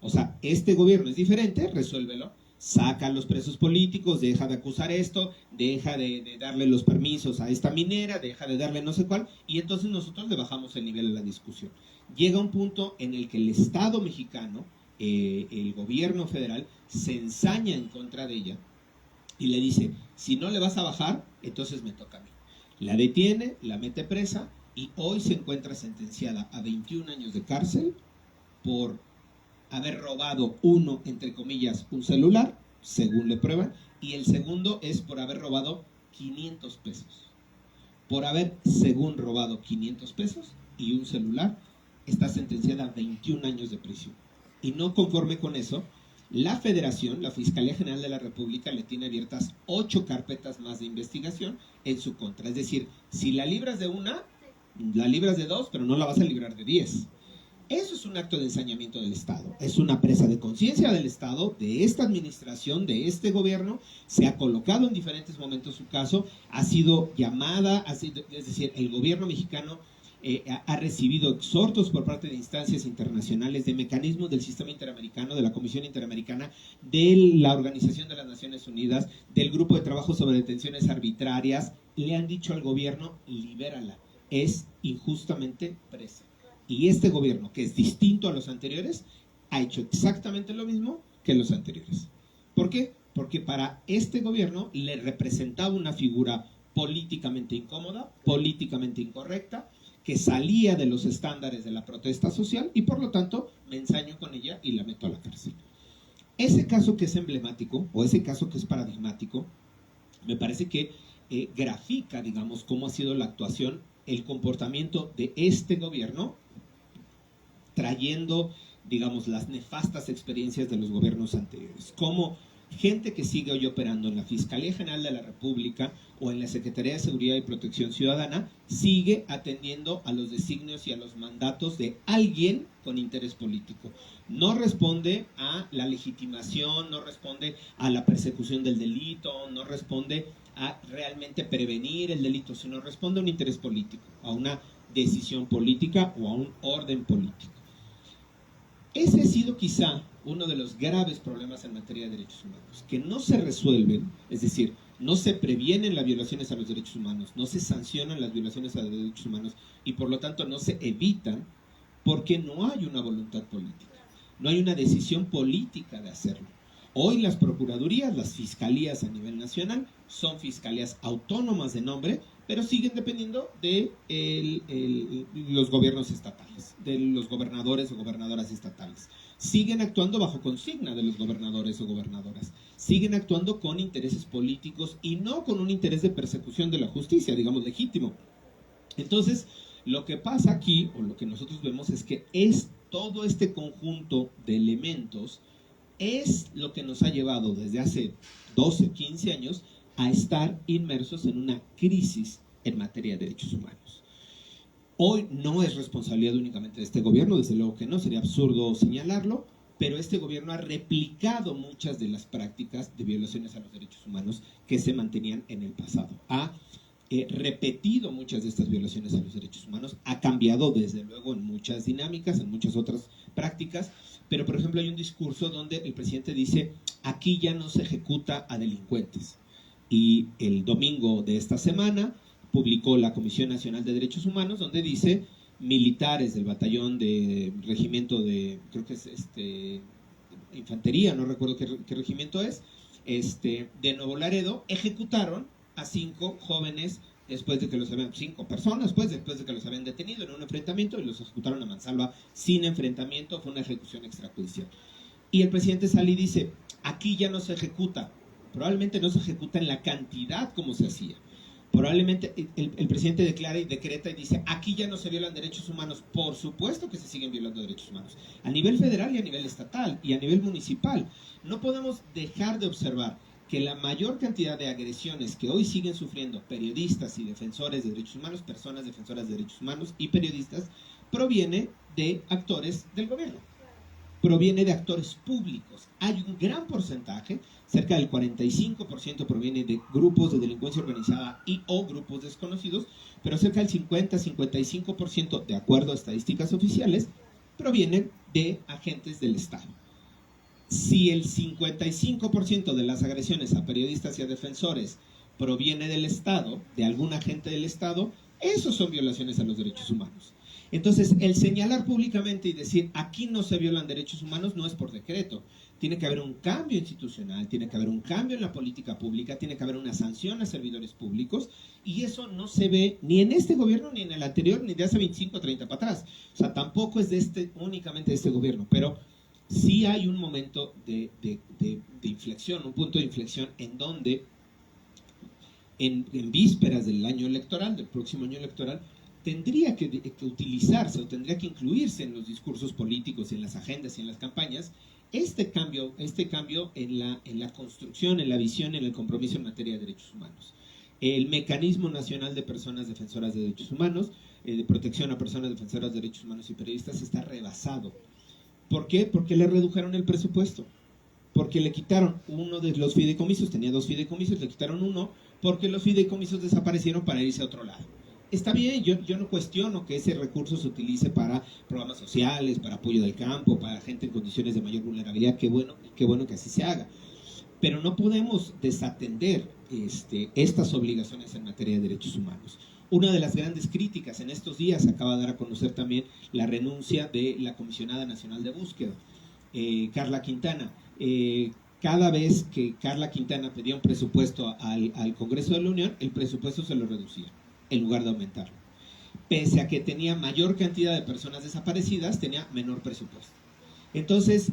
O sea, este gobierno es diferente, resuélvelo. Saca a los presos políticos, deja de acusar esto, deja de darle los permisos a esta minera, deja de darle no sé cuál, y entonces nosotros le bajamos el nivel de la discusión. Llega un punto en el que el Estado mexicano, el gobierno federal, se ensaña en contra de ella y le dice, si no le vas a bajar, entonces me toca a mí. La detiene, la mete presa y hoy se encuentra sentenciada a 21 años de cárcel por haber robado uno, entre comillas, un celular, según le prueban, y el segundo es por haber robado 500 pesos. Por haber, según robado 500 pesos y un celular, está sentenciada a 21 años de prisión. Y no conforme con eso, la Federación, la Fiscalía General de la República, le tiene abiertas 8 carpetas más de investigación en su contra. Es decir, si la libras de una, la libras de 2, pero no la vas a librar de 10. Eso es un acto de ensañamiento del Estado, es una presa de conciencia del Estado, de esta administración, de este gobierno. Se ha colocado en diferentes momentos su caso, ha sido llamada, es decir, el gobierno mexicano ha recibido exhortos por parte de instancias internacionales, de mecanismos del sistema interamericano, de la Comisión Interamericana, de la Organización de las Naciones Unidas, del Grupo de Trabajo sobre Detenciones Arbitrarias. Le han dicho al gobierno, libérala, es injustamente presa. Y este gobierno, que es distinto a los anteriores, ha hecho exactamente lo mismo que los anteriores. ¿Por qué? porque para este gobierno le representaba una figura políticamente incómoda, políticamente incorrecta, que salía de los estándares de la protesta social y por lo tanto me ensaño con ella y la meto a la cárcel. Ese caso que es emblemático o ese caso que es paradigmático, me parece que grafica, digamos, cómo ha sido la actuación, el comportamiento de este gobierno, trayendo, digamos, las nefastas experiencias de los gobiernos anteriores. Cómo gente que sigue hoy operando en la Fiscalía General de la República o en la Secretaría de Seguridad y Protección Ciudadana sigue atendiendo a los designios y a los mandatos de alguien con interés político. No responde a la legitimación, no responde a la persecución del delito, no responde a realmente prevenir el delito, sino responde a un interés político, a una decisión política o a un orden político. Ese ha sido quizá uno de los graves problemas en materia de derechos humanos, que no se resuelven, es decir, no se previenen las violaciones a los derechos humanos, no se sancionan las violaciones a los derechos humanos y por lo tanto no se evitan porque no hay una voluntad política, no hay una decisión política de hacerlo. Hoy las procuradurías, las fiscalías a nivel nacional son fiscalías autónomas de nombre, pero siguen dependiendo de los gobiernos estatales, de los gobernadores o gobernadoras estatales. Siguen actuando bajo consigna de los gobernadores o gobernadoras. Siguen actuando con intereses políticos y no con un interés de persecución de la justicia, digamos, legítimo. Entonces, lo que pasa aquí, o lo que nosotros vemos, es que es todo este conjunto de elementos es lo que nos ha llevado desde hace 12, 15 años a estar inmersos en una crisis en materia de derechos humanos. Hoy no es responsabilidad únicamente de este gobierno, desde luego que no, sería absurdo señalarlo, pero este gobierno ha replicado muchas de las prácticas de violaciones a los derechos humanos que se mantenían en el pasado. Ha repetido muchas de estas violaciones a los derechos humanos, ha cambiado desde luego en muchas dinámicas, en muchas otras prácticas, pero por ejemplo hay un discurso donde el presidente dice, aquí ya no se ejecuta a delincuentes. Y el domingo de esta semana publicó la Comisión Nacional de Derechos Humanos, donde dice, militares del batallón de regimiento de, creo que es infantería, no recuerdo qué regimiento es, de Nuevo Laredo, ejecutaron a 5 jóvenes después de que los habían, 5 personas pues, después de que los habían detenido en un enfrentamiento y los ejecutaron a mansalva sin enfrentamiento, fue una ejecución extrajudicial. Y el presidente sale y dice, aquí ya no se ejecuta, probablemente no se ejecuta en la cantidad como se hacía. Probablemente el presidente declara y decreta y dice, aquí ya no se violan derechos humanos. Por supuesto que se siguen violando derechos humanos, a nivel federal y a nivel estatal y a nivel municipal. No podemos dejar de observar que la mayor cantidad de agresiones que hoy siguen sufriendo periodistas y defensores de derechos humanos, personas defensoras de derechos humanos y periodistas, proviene de actores del gobierno, proviene de actores públicos. Hay un gran porcentaje, cerca del 45% proviene de grupos de delincuencia organizada y o grupos desconocidos, pero cerca del 50-55%, de acuerdo a estadísticas oficiales, provienen de agentes del Estado. Si el 55% de las agresiones a periodistas y a defensores proviene del Estado, de algún agente del Estado, esos son violaciones a los derechos humanos. Entonces, el señalar públicamente y decir aquí no se violan derechos humanos no es por decreto. Tiene que haber un cambio institucional, tiene que haber un cambio en la política pública, tiene que haber una sanción a servidores públicos y eso no se ve ni en este gobierno, ni en el anterior, ni de hace 25 o 30 para atrás. O sea, tampoco es únicamente de este gobierno, pero sí hay un momento de inflexión, un punto de inflexión en donde en vísperas del año electoral, del próximo año electoral, tendría que utilizarse o tendría que incluirse en los discursos políticos, en las agendas y en las campañas, este cambio en la construcción, en la visión, en el compromiso en materia de derechos humanos. El Mecanismo Nacional de Personas Defensoras de Derechos Humanos, de protección a personas defensoras de derechos humanos y periodistas, está rebasado. ¿Por qué? Porque le redujeron el presupuesto, porque le quitaron uno de los fideicomisos, tenía 2 fideicomisos, le quitaron uno, porque los fideicomisos desaparecieron para irse a otro lado. Está bien, yo no cuestiono que ese recurso se utilice para programas sociales, para apoyo del campo, para gente en condiciones de mayor vulnerabilidad, qué bueno que así se haga. Pero no podemos desatender estas obligaciones en materia de derechos humanos. Una de las grandes críticas en estos días acaba de dar a conocer también la renuncia de la Comisionada Nacional de Búsqueda, Carla Quintana. cada vez que Carla Quintana pedía un presupuesto al Congreso de la Unión, el presupuesto se lo reducía, en lugar de aumentarlo. Pese a que tenía mayor cantidad de personas desaparecidas, tenía menor presupuesto. Entonces,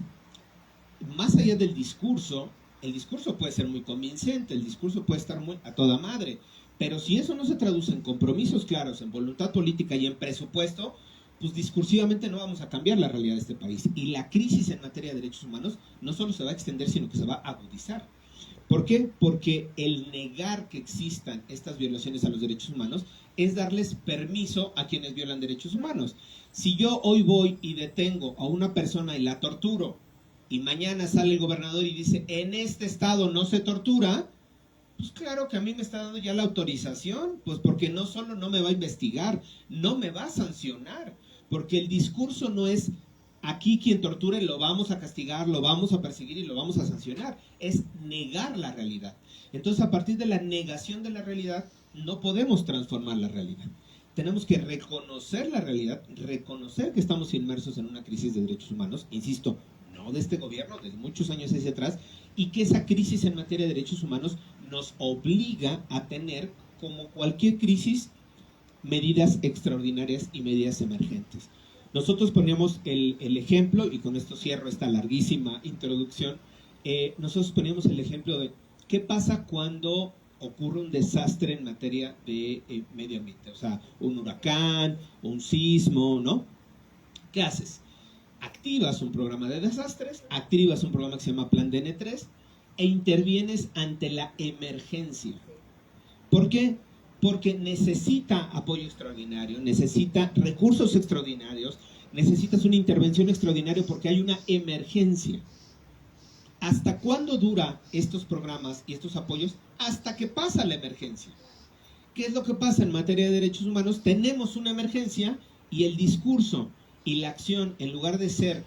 más allá del discurso, el discurso puede ser muy convincente, el discurso puede estar muy a toda madre, pero si eso no se traduce en compromisos claros, en voluntad política y en presupuesto, pues discursivamente no vamos a cambiar la realidad de este país. Y la crisis en materia de derechos humanos no solo se va a extender, sino que se va a agudizar. ¿Por qué? Porque el negar que existan estas violaciones a los derechos humanos es darles permiso a quienes violan derechos humanos. Si yo hoy voy y detengo a una persona y la torturo, y mañana sale el gobernador y dice, en este estado no se tortura, pues claro que a mí me está dando ya la autorización, pues porque no solo no me va a investigar, no me va a sancionar, porque el discurso no es aquí quien torture lo vamos a castigar, lo vamos a perseguir y lo vamos a sancionar, es negar la realidad. Entonces, a partir de la negación de la realidad, no podemos transformar la realidad. Tenemos que reconocer la realidad, reconocer que estamos inmersos en una crisis de derechos humanos, insisto, no de este gobierno, de muchos años hacia atrás, y que esa crisis en materia de derechos humanos nos obliga a tener, como cualquier crisis, medidas extraordinarias y medidas emergentes. Nosotros poníamos el ejemplo, y con esto cierro esta larguísima introducción, nosotros poníamos el ejemplo de qué pasa cuando ocurre un desastre en materia de medio ambiente, o sea, un huracán, un sismo, ¿no? ¿Qué haces? Activas un programa de desastres, activas un programa que se llama Plan DN3 e intervienes ante la emergencia. ¿Por qué? Porque necesita apoyo extraordinario, necesita recursos extraordinarios, necesitas una intervención extraordinaria porque hay una emergencia. ¿Hasta cuándo dura estos programas y estos apoyos? Hasta que pasa la emergencia. ¿Qué es lo que pasa en materia de derechos humanos? Tenemos una emergencia y el discurso y la acción, en lugar de ser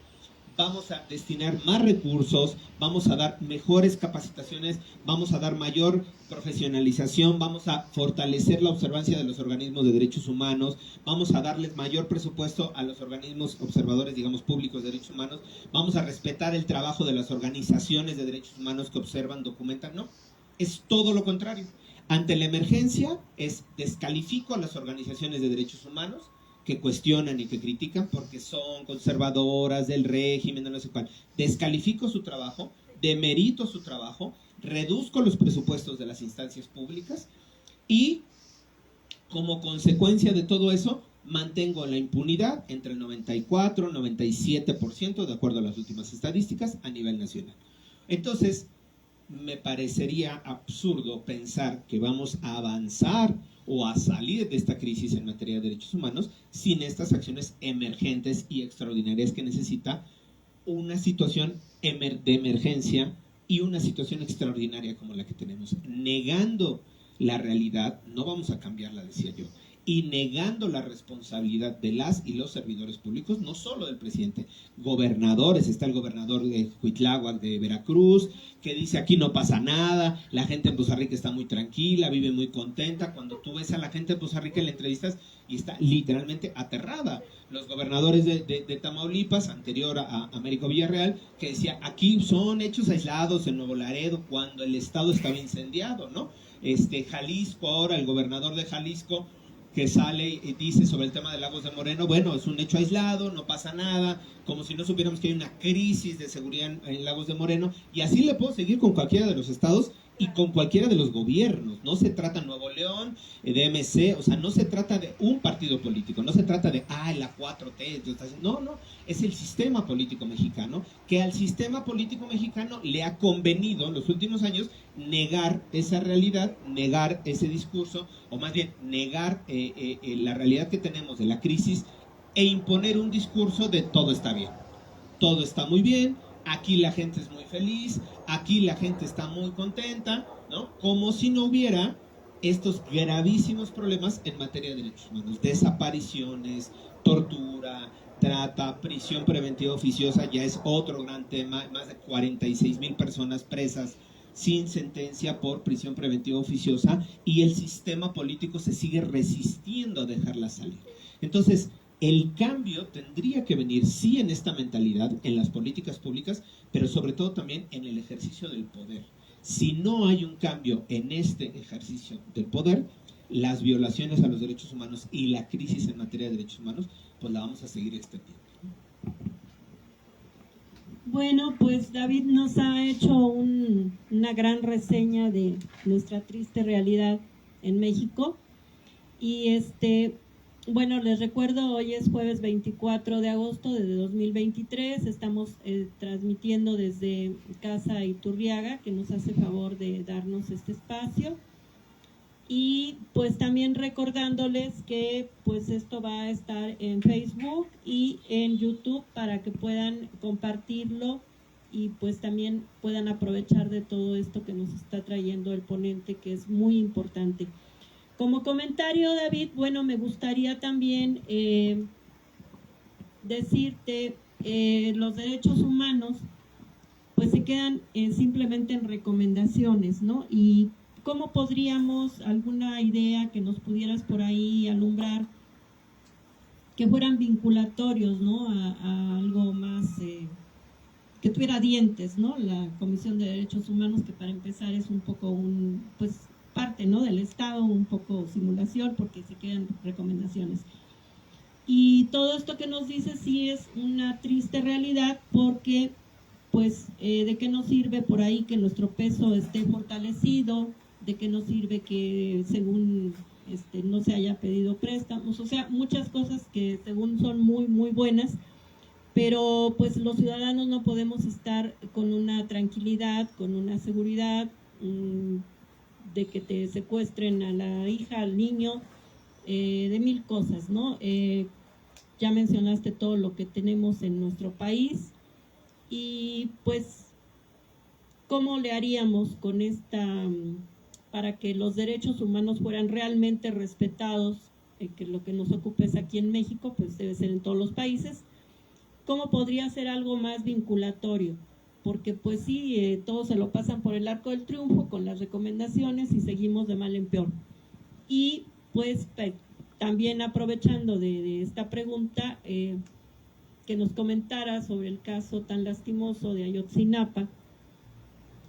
vamos a destinar más recursos, vamos a dar mejores capacitaciones, vamos a dar mayor profesionalización, vamos a fortalecer la observancia de los organismos de derechos humanos, vamos a darles mayor presupuesto a los organismos observadores, digamos, públicos de derechos humanos, vamos a respetar el trabajo de las organizaciones de derechos humanos que observan, documentan, no, es todo lo contrario. Ante la emergencia es descalifico a las organizaciones de derechos humanos que cuestionan y que critican porque son conservadoras del régimen, no sé cuál. Descalifico su trabajo, demerito su trabajo, reduzco los presupuestos de las instancias públicas y, como consecuencia de todo eso, mantengo la impunidad entre el 94 y 97%, de acuerdo a las últimas estadísticas, a nivel nacional. Entonces, me parecería absurdo pensar que vamos a avanzar o a salir de esta crisis en materia de derechos humanos sin estas acciones emergentes y extraordinarias que necesita una situación de emergencia y una situación extraordinaria como la que tenemos. Negando la realidad, no vamos a cambiarla, decía yo, y negando la responsabilidad de las y los servidores públicos, no solo del presidente, gobernadores, está el gobernador de Cuitláhuac de Veracruz, que dice aquí no pasa nada, la gente en Poza Rica está muy tranquila, vive muy contenta. Cuando tú ves a la gente de Poza Rica en la entrevistas y está literalmente aterrada. Los gobernadores de Tamaulipas, anterior a Américo Villarreal, que decía aquí son hechos aislados en Nuevo Laredo cuando el estado estaba incendiado, ¿no? Jalisco, ahora el gobernador de Jalisco, que sale y dice sobre el tema de Lagos de Moreno, bueno, es un hecho aislado, no pasa nada, como si no supiéramos que hay una crisis de seguridad en Lagos de Moreno, y así le puedo seguir con cualquiera de los estados y con cualquiera de los gobiernos. No se trata de Nuevo León, de MC, o sea, no se trata de un partido político, no se trata de, la 4T, no, es el sistema político mexicano, que al sistema político mexicano le ha convenido en los últimos años negar esa realidad, negar ese discurso, o más bien negar la realidad que tenemos de la crisis e imponer un discurso de todo está bien, todo está muy bien, aquí la gente es muy feliz, aquí la gente está muy contenta, ¿no? Como si no hubiera estos gravísimos problemas en materia de derechos humanos, desapariciones, tortura, trata, prisión preventiva oficiosa, ya es otro gran tema, más de 46,000 personas presas sin sentencia por prisión preventiva oficiosa, y el sistema político se sigue resistiendo a dejarla salir. Entonces, El cambio tendría que venir sí en esta mentalidad, en las políticas públicas, pero sobre todo también en el ejercicio del poder. Si no hay un cambio en este ejercicio del poder, las violaciones a los derechos humanos y la crisis en materia de derechos humanos, pues la vamos a seguir extendiendo. Bueno, pues David nos ha hecho una gran reseña de nuestra triste realidad en México. Y bueno, les recuerdo, hoy es jueves 24 de agosto de 2023, estamos transmitiendo desde Casa Iturriaga, que nos hace favor de darnos este espacio. Y pues también recordándoles que pues esto va a estar en Facebook y en YouTube para que puedan compartirlo y pues también puedan aprovechar de todo esto que nos está trayendo el ponente, que es muy importante. Como comentario, David, bueno, me gustaría también decirte, los derechos humanos pues se quedan simplemente en recomendaciones, ¿no? Y ¿cómo podríamos, alguna idea que nos pudieras por ahí alumbrar, que fueran vinculatorios, ¿no? A algo más, que tuviera dientes, ¿no? La Comisión de Derechos Humanos, que para empezar es un poco pues parte, ¿no? Del Estado, un poco simulación, porque se quedan recomendaciones. Y todo esto que nos dice sí es una triste realidad, porque pues de qué nos sirve por ahí que nuestro peso esté fortalecido, de qué nos sirve que según no se haya pedido préstamos, o sea, muchas cosas que según son muy, muy buenas, pero pues los ciudadanos no podemos estar con una tranquilidad, con una seguridad de que te secuestren a la hija, al niño, de mil cosas, ¿no? Ya mencionaste todo lo que tenemos en nuestro país y pues ¿cómo le haríamos con para que los derechos humanos fueran realmente respetados? Que lo que nos ocupa es aquí en México, pues debe ser en todos los países. ¿Cómo podría ser algo más vinculatorio? Porque pues sí, todos se lo pasan por el arco del triunfo con las recomendaciones y seguimos de mal en peor. Y pues también aprovechando de esta pregunta, que nos comentara sobre el caso tan lastimoso de Ayotzinapa,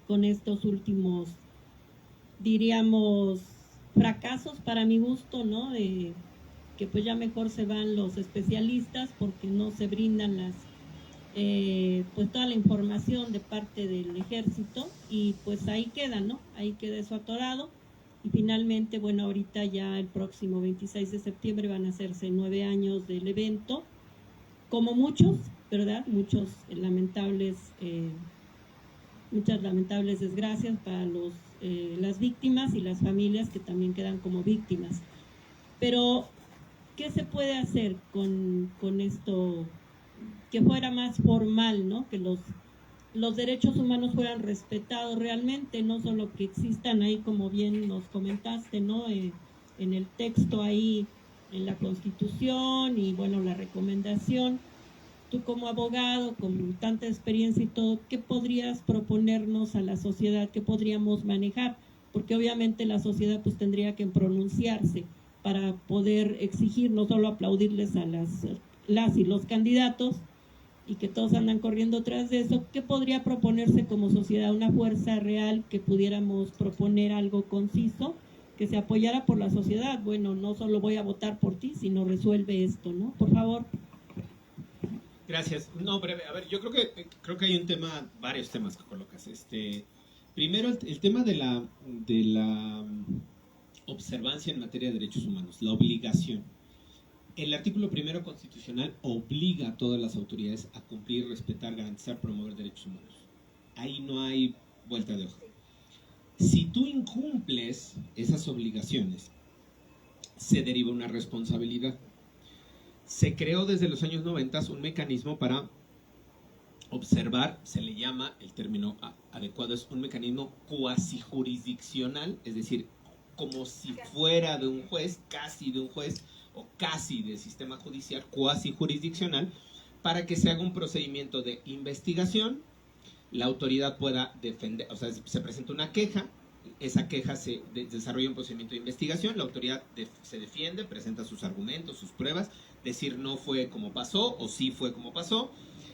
con estos últimos, diríamos, fracasos para mi gusto, ¿no? De que pues ya mejor se van los especialistas porque no se brindan pues toda la información de parte del ejército y pues ahí queda, ¿no? Ahí queda eso atorado y finalmente, bueno, ahorita ya el próximo 26 de septiembre van a hacerse 9 años del evento, como muchos, ¿verdad? Muchas lamentables desgracias para las víctimas y las familias que también quedan como víctimas. Pero, ¿qué se puede hacer con esto? Que fuera más formal, ¿no? Que los derechos humanos fueran respetados realmente, no solo que existan ahí, como bien nos comentaste, ¿no? En el texto ahí, en la Constitución y, bueno, la recomendación. Tú como abogado, con tanta experiencia y todo, ¿qué podrías proponernos a la sociedad? ¿Qué podríamos manejar? Porque obviamente la sociedad pues tendría que pronunciarse para poder exigir, no solo aplaudirles a las y los candidatos y que todos andan corriendo tras de eso. ¿Qué podría proponerse como sociedad? Una fuerza real que pudiéramos proponer algo conciso, que se apoyara por la sociedad. Bueno, no solo voy a votar por ti, sino resuelve esto, ¿no? Por favor. Gracias. No, breve. A ver, yo creo que hay un tema, varios temas que colocas. Primero, el tema de la observancia en materia de derechos humanos, la obligación. El artículo primero constitucional obliga a todas las autoridades a cumplir, respetar, garantizar, promover derechos humanos. Ahí no hay vuelta de hoja. Si tú incumples esas obligaciones, se deriva una responsabilidad. Se creó desde los años 90 un mecanismo para observar, se le llama, el término adecuado es un mecanismo cuasi jurisdiccional, es decir, como si fuera de un juez, casi de un juez, o casi del sistema judicial, cuasi jurisdiccional, para que se haga un procedimiento de investigación, la autoridad pueda defender, o sea, se presenta una queja, esa queja se desarrolla un procedimiento de investigación, la autoridad se defiende, presenta sus argumentos, sus pruebas, decir no fue como pasó o sí fue como pasó.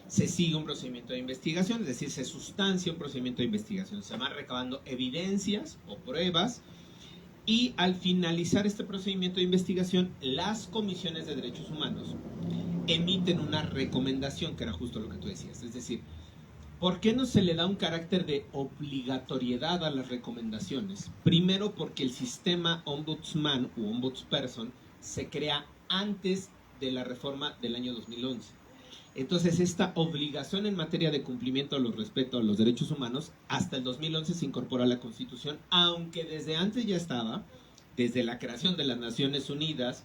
Se sigue un procedimiento de investigación, es decir, se sustancia un procedimiento de investigación, se van recabando evidencias o pruebas, y al finalizar este procedimiento de investigación, las comisiones de derechos humanos emiten una recomendación, que era justo lo que tú decías, es decir, ¿por qué no se le da un carácter de obligatoriedad a las recomendaciones? Primero, porque el sistema ombudsman u ombudsperson se crea antes de la reforma del año 2011. Entonces, esta obligación en materia de cumplimiento a los respeto a los derechos humanos, hasta el 2011 se incorpora a la Constitución, aunque desde antes ya estaba, desde la creación de las Naciones Unidas,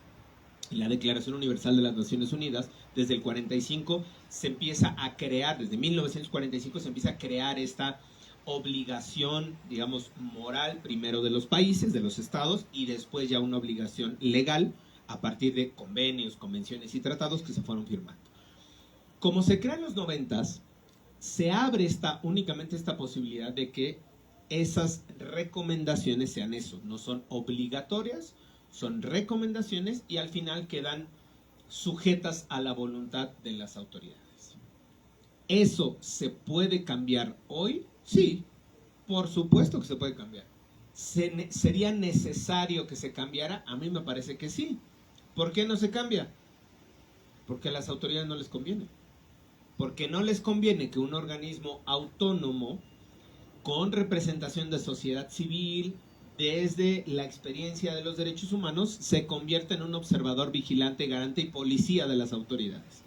la Declaración Universal de las Naciones Unidas, desde el 45 se empieza a crear, desde 1945 se empieza a crear esta obligación, digamos, moral, primero de los países, de los estados, y después ya una obligación legal a partir de convenios, convenciones y tratados que se fueron firmando. Como se crea en los 90s, se abre únicamente esta posibilidad de que esas recomendaciones sean eso, no son obligatorias, son recomendaciones y al final quedan sujetas a la voluntad de las autoridades. ¿Eso se puede cambiar hoy? Sí, por supuesto que se puede cambiar. ¿Sería necesario que se cambiara? A mí me parece que sí. ¿Por qué no se cambia? Porque a las autoridades no les conviene. Porque no les conviene que un organismo autónomo con representación de sociedad civil, desde la experiencia de los derechos humanos, se convierta en un observador vigilante, garante y policía de las autoridades.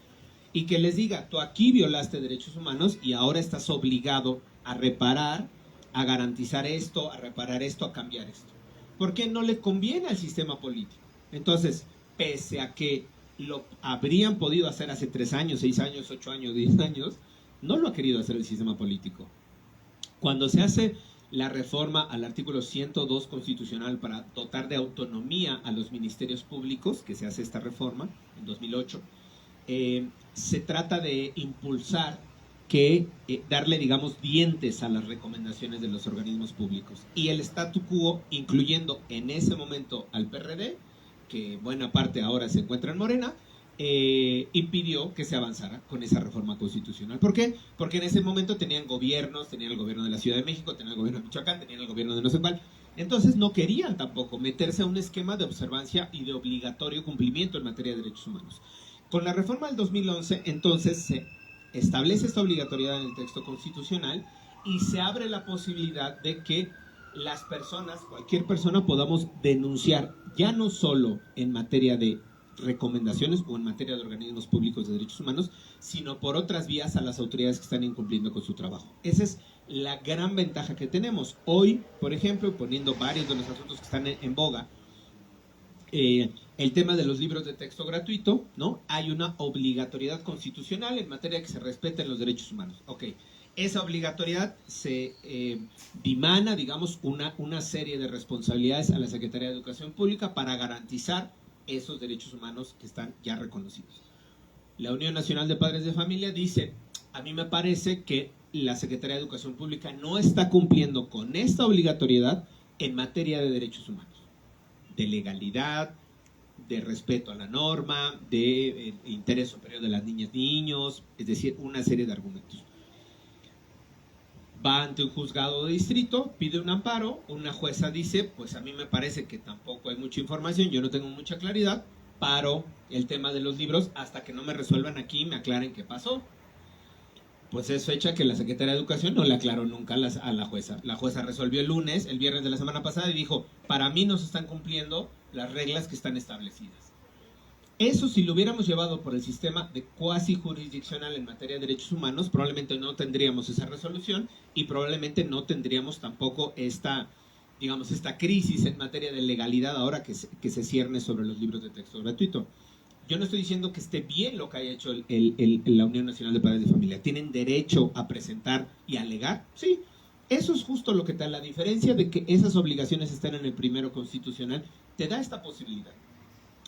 Y que les diga, tú aquí violaste derechos humanos y ahora estás obligado a reparar, a garantizar esto, a reparar esto, a cambiar esto. Porque no le conviene al sistema político. Entonces, pese a que lo habrían podido hacer hace 3 años, 6 años, 8 años, 10 años, no lo ha querido hacer el sistema político. Cuando se hace la reforma al artículo 102 constitucional para dotar de autonomía a los ministerios públicos, que se hace esta reforma en 2008, se trata de impulsar darle, digamos, dientes a las recomendaciones de los organismos públicos. Y el statu quo, incluyendo en ese momento al PRD, que buena parte ahora se encuentra en Morena, impidió que se avanzara con esa reforma constitucional. ¿Por qué? Porque en ese momento tenían gobiernos, tenían el gobierno de la Ciudad de México, tenían el gobierno de Michoacán, tenían el gobierno de no sé cuál. Entonces no querían tampoco meterse a un esquema de observancia y de obligatorio cumplimiento en materia de derechos humanos. Con la reforma del 2011, entonces se establece esta obligatoriedad en el texto constitucional y se abre la posibilidad de que las personas, cualquier persona, podamos denunciar, ya no solo en materia de recomendaciones o en materia de organismos públicos de derechos humanos, sino por otras vías a las autoridades que están incumpliendo con su trabajo. Esa es la gran ventaja que tenemos. Hoy, por ejemplo, poniendo varios de los asuntos que están en boga, el tema de los libros de texto gratuito, ¿no? Hay una obligatoriedad constitucional en materia de que se respeten los derechos humanos. Ok. Esa obligatoriedad se dimana, digamos, una serie de responsabilidades a la Secretaría de Educación Pública para garantizar esos derechos humanos que están ya reconocidos. La Unión Nacional de Padres de Familia dice, a mí me parece que la Secretaría de Educación Pública no está cumpliendo con esta obligatoriedad en materia de derechos humanos, de legalidad, de respeto a la norma, de interés superior de las niñas y niños, es decir, una serie de argumentos. Va ante un juzgado de distrito, pide un amparo, una jueza dice, pues a mí me parece que tampoco hay mucha información, yo no tengo mucha claridad, paro el tema de los libros hasta que no me resuelvan aquí y me aclaren qué pasó. Pues es fecha que la Secretaría de Educación no le aclaró nunca a la jueza. La jueza resolvió el viernes de la semana pasada y dijo, para mí no se están cumpliendo las reglas que están establecidas. Eso, si lo hubiéramos llevado por el sistema de cuasi jurisdiccional en materia de derechos humanos, probablemente no tendríamos esa resolución y probablemente no tendríamos tampoco esta crisis en materia de legalidad ahora que se cierne sobre los libros de texto gratuito. Yo no estoy diciendo que esté bien lo que haya hecho la Unión Nacional de Padres de Familia. ¿Tienen derecho a presentar y alegar? Sí. Eso es justo lo que te da la diferencia de que esas obligaciones estén en el primero constitucional. Te da esta posibilidad.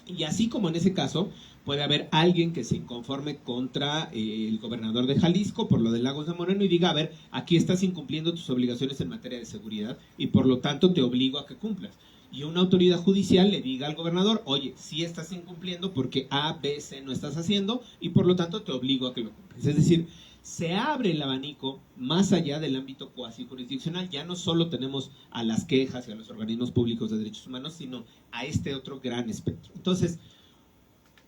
Y así como en ese caso, puede haber alguien que se inconforme contra el gobernador de Jalisco por lo de Lagos de Moreno y diga, a ver, aquí estás incumpliendo tus obligaciones en materia de seguridad y por lo tanto te obligo a que cumplas. Y una autoridad judicial le diga al gobernador, oye, sí estás incumpliendo porque A, B, C no estás haciendo y por lo tanto te obligo a que lo cumples. Es decir, se abre el abanico más allá del ámbito cuasi jurisdiccional. Ya no solo tenemos a las quejas y a los organismos públicos de derechos humanos, sino a este otro gran espectro. Entonces,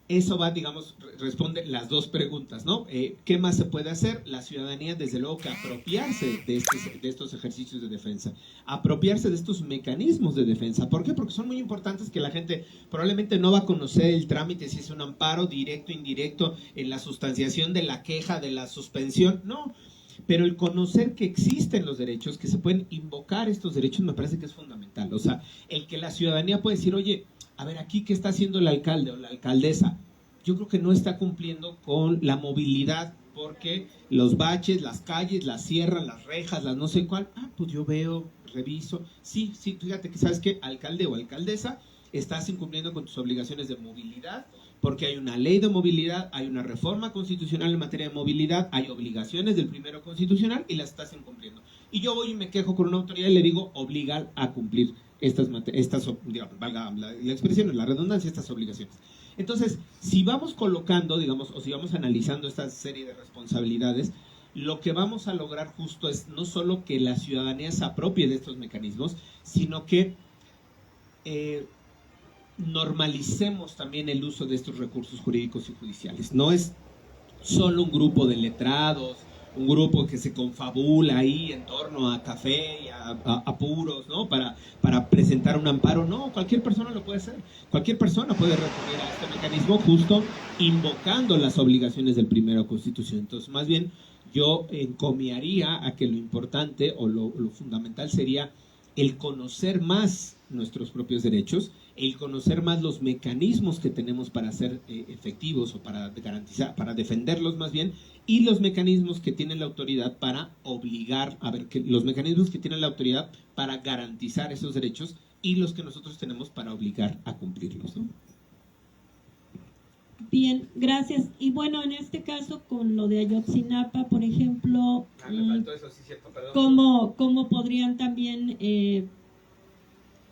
eso va, digamos, responde las dos preguntas, ¿no? ¿Qué más se puede hacer? La ciudadanía, desde luego, que apropiarse de estos ejercicios de defensa, apropiarse de estos mecanismos de defensa. ¿Por qué? Porque son muy importantes, que la gente probablemente no va a conocer el trámite, si es un amparo directo, indirecto, en la sustanciación de la queja, de la suspensión, no. Pero el conocer que existen los derechos, que se pueden invocar estos derechos, me parece que es fundamental. O sea, el que la ciudadanía puede decir, oye, a ver, aquí, ¿qué está haciendo el alcalde o la alcaldesa? Yo creo que no está cumpliendo con la movilidad, porque los baches, las calles, las cierran, las rejas, las no sé cuál. Ah, pues yo veo, reviso. Sí, fíjate que, ¿sabes qué? Alcalde o alcaldesa, estás incumpliendo con tus obligaciones de movilidad, porque hay una ley de movilidad, hay una reforma constitucional en materia de movilidad, hay obligaciones del primero constitucional y las estás incumpliendo. Y yo voy y me quejo con una autoridad y le digo, obligar a cumplir estas digamos, valga la expresión, la redundancia, estas obligaciones. Entonces, si vamos colocando, digamos, o si vamos analizando esta serie de responsabilidades, lo que vamos a lograr justo es no solo que la ciudadanía se apropie de estos mecanismos, sino que normalicemos también el uso de estos recursos jurídicos y judiciales. No es solo un grupo de letrados, un grupo que se confabula ahí en torno a café y a puros, ¿no? Para presentar un amparo. No, cualquier persona lo puede hacer. Cualquier persona puede recurrir a este mecanismo justo invocando las obligaciones del primero Constitución. Entonces, más bien, yo encomiaría a que lo importante o lo fundamental sería el conocer más nuestros propios derechos, el conocer más los mecanismos que tenemos para ser efectivos o para garantizar, para defenderlos más bien, y los mecanismos que tiene la autoridad para obligar, los mecanismos que tiene la autoridad para garantizar esos derechos y los que nosotros tenemos para obligar a cumplirlos, ¿no? Bien, gracias. Y bueno, en este caso, con lo de Ayotzinapa, por ejemplo, me faltó eso, sí, cierto, perdón. ¿Cómo podrían también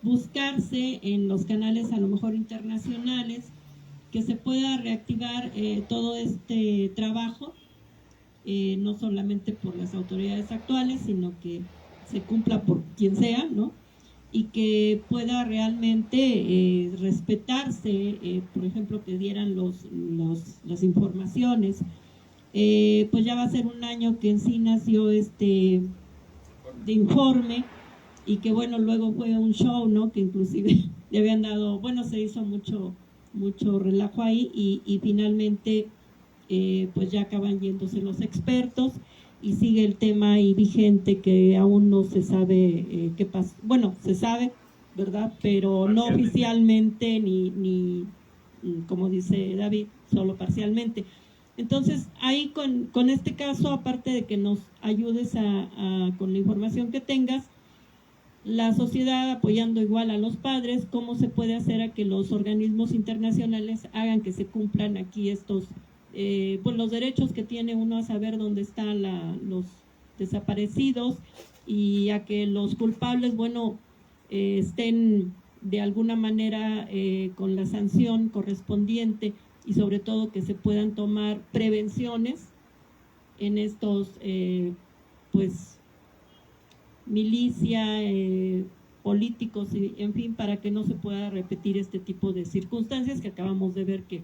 buscarse en los canales a lo mejor internacionales que se pueda reactivar todo este trabajo, no solamente por las autoridades actuales, sino que se cumpla por quien sea, ¿no? Y que pueda realmente respetarse, por ejemplo, que dieran las informaciones. Pues ya va a ser un año que en sí nació este de informe, y que bueno, luego fue un show, ¿no? Que inclusive le habían dado, bueno, se hizo mucho relajo ahí, y finalmente pues ya acaban yéndose los expertos y sigue el tema ahí vigente, que aún no se sabe qué pasa. Bueno, se sabe, ¿verdad? Pero no oficialmente ni como dice David, solo parcialmente. Entonces, ahí con este caso, aparte de que nos ayudes con la información que tengas, la sociedad apoyando igual a los padres, cómo se puede hacer a que los organismos internacionales hagan que se cumplan aquí estos, pues los derechos que tiene uno a saber dónde están los desaparecidos, y a que los culpables, bueno, estén de alguna manera con la sanción correspondiente, y sobre todo que se puedan tomar prevenciones en estos, pues, milicia, políticos, y, en fin, para que no se pueda repetir este tipo de circunstancias que acabamos de ver que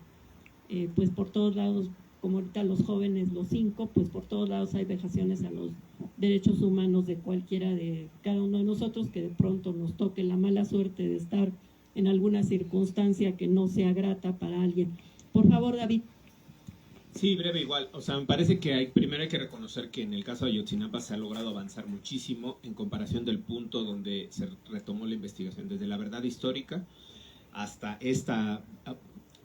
pues por todos lados, como ahorita los jóvenes, los 5, pues por todos lados hay vejaciones a los derechos humanos de cualquiera de cada uno de nosotros, que de pronto nos toque la mala suerte de estar en alguna circunstancia que no sea grata para alguien. Por favor, David. Sí, breve igual. O sea, me parece que primero hay que reconocer que en el caso de Ayotzinapa se ha logrado avanzar muchísimo en comparación del punto donde se retomó la investigación, desde la verdad histórica hasta esta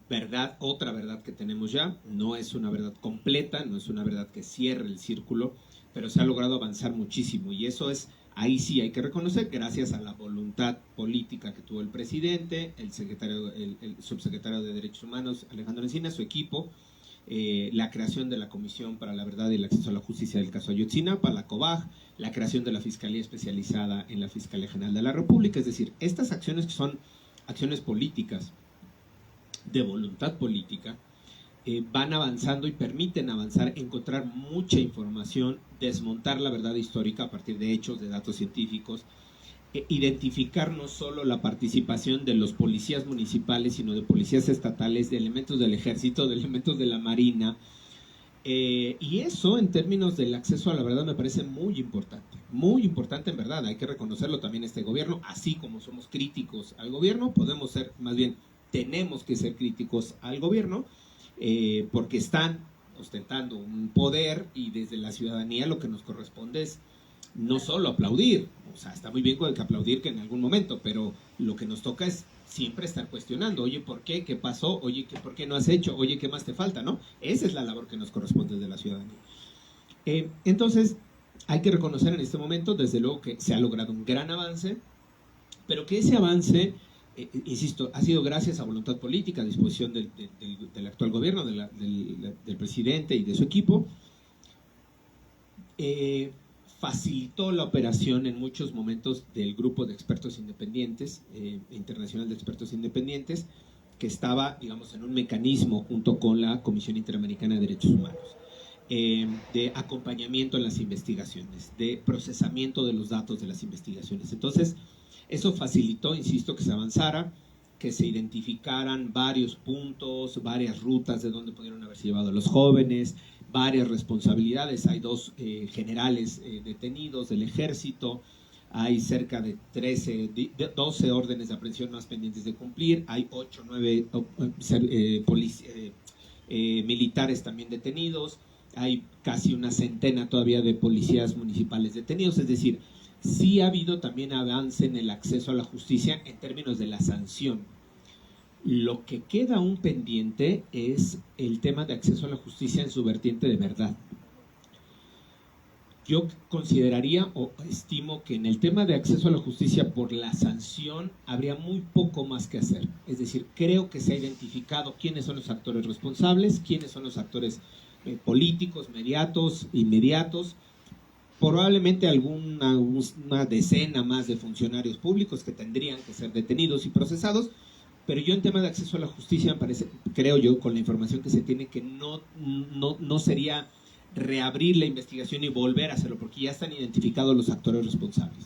verdad, otra verdad que tenemos ya. No es una verdad completa, no es una verdad que cierre el círculo, pero se ha logrado avanzar muchísimo, y eso es Ahí sí hay que reconocer, gracias a la voluntad política que tuvo el presidente, el subsecretario de Derechos Humanos, Alejandro Encina, su equipo, la creación de la Comisión para la Verdad y el Acceso a la Justicia del caso Ayotzinapa, la COBAG, la creación de la Fiscalía Especializada en la Fiscalía General de la República. Es decir, estas acciones que son acciones políticas, de voluntad política, van avanzando y permiten avanzar, encontrar mucha información, desmontar la verdad histórica a partir de hechos, de datos científicos, identificar no solo la participación de los policías municipales, sino de policías estatales, de elementos del ejército, de elementos de la marina, y eso en términos del acceso a la verdad me parece muy importante en verdad, hay que reconocerlo también este gobierno, así como somos críticos al gobierno, podemos ser, más bien, tenemos que ser críticos al gobierno, porque están ostentando un poder y desde la ciudadanía lo que nos corresponde es no solo aplaudir, o sea, está muy bien que aplaudir que en algún momento, pero lo que nos toca es siempre estar cuestionando, oye, ¿por qué? ¿Qué pasó? Oye, ¿por qué no has hecho? Oye, ¿qué más te falta? ¿No? Esa es la labor que nos corresponde desde la ciudadanía. Entonces, hay que reconocer en este momento, desde luego, que se ha logrado un gran avance, pero que ese avance, insisto, ha sido gracias a voluntad política, a disposición del actual gobierno, del presidente y de su equipo, facilitó la operación en muchos momentos del grupo de expertos independientes, internacional de expertos independientes, que estaba, digamos, en un mecanismo junto con la Comisión Interamericana de Derechos Humanos, de acompañamiento en las investigaciones, de procesamiento de los datos de las investigaciones. Entonces, eso facilitó, insisto, que se avanzara, que se identificaran varios puntos, varias rutas de donde pudieron haberse llevado a los jóvenes, varias responsabilidades. Hay 2 generales detenidos del ejército, hay cerca de 12 órdenes de aprehensión más pendientes de cumplir, hay 8 o 9 militares también detenidos, hay casi una centena todavía de policías municipales detenidos, es decir, sí ha habido también avance en el acceso a la justicia en términos de la sanción. Lo que queda aún pendiente es el tema de acceso a la justicia en su vertiente de verdad. Yo consideraría o estimo que en el tema de acceso a la justicia por la sanción habría muy poco más que hacer. Es decir, creo que se ha identificado quiénes son los actores responsables, quiénes son los actores políticos, inmediatos, probablemente una decena más de funcionarios públicos que tendrían que ser detenidos y procesados, pero yo en tema de acceso a la justicia me parece, creo yo, con la información que se tiene, que no sería reabrir la investigación y volver a hacerlo, porque ya están identificados los actores responsables.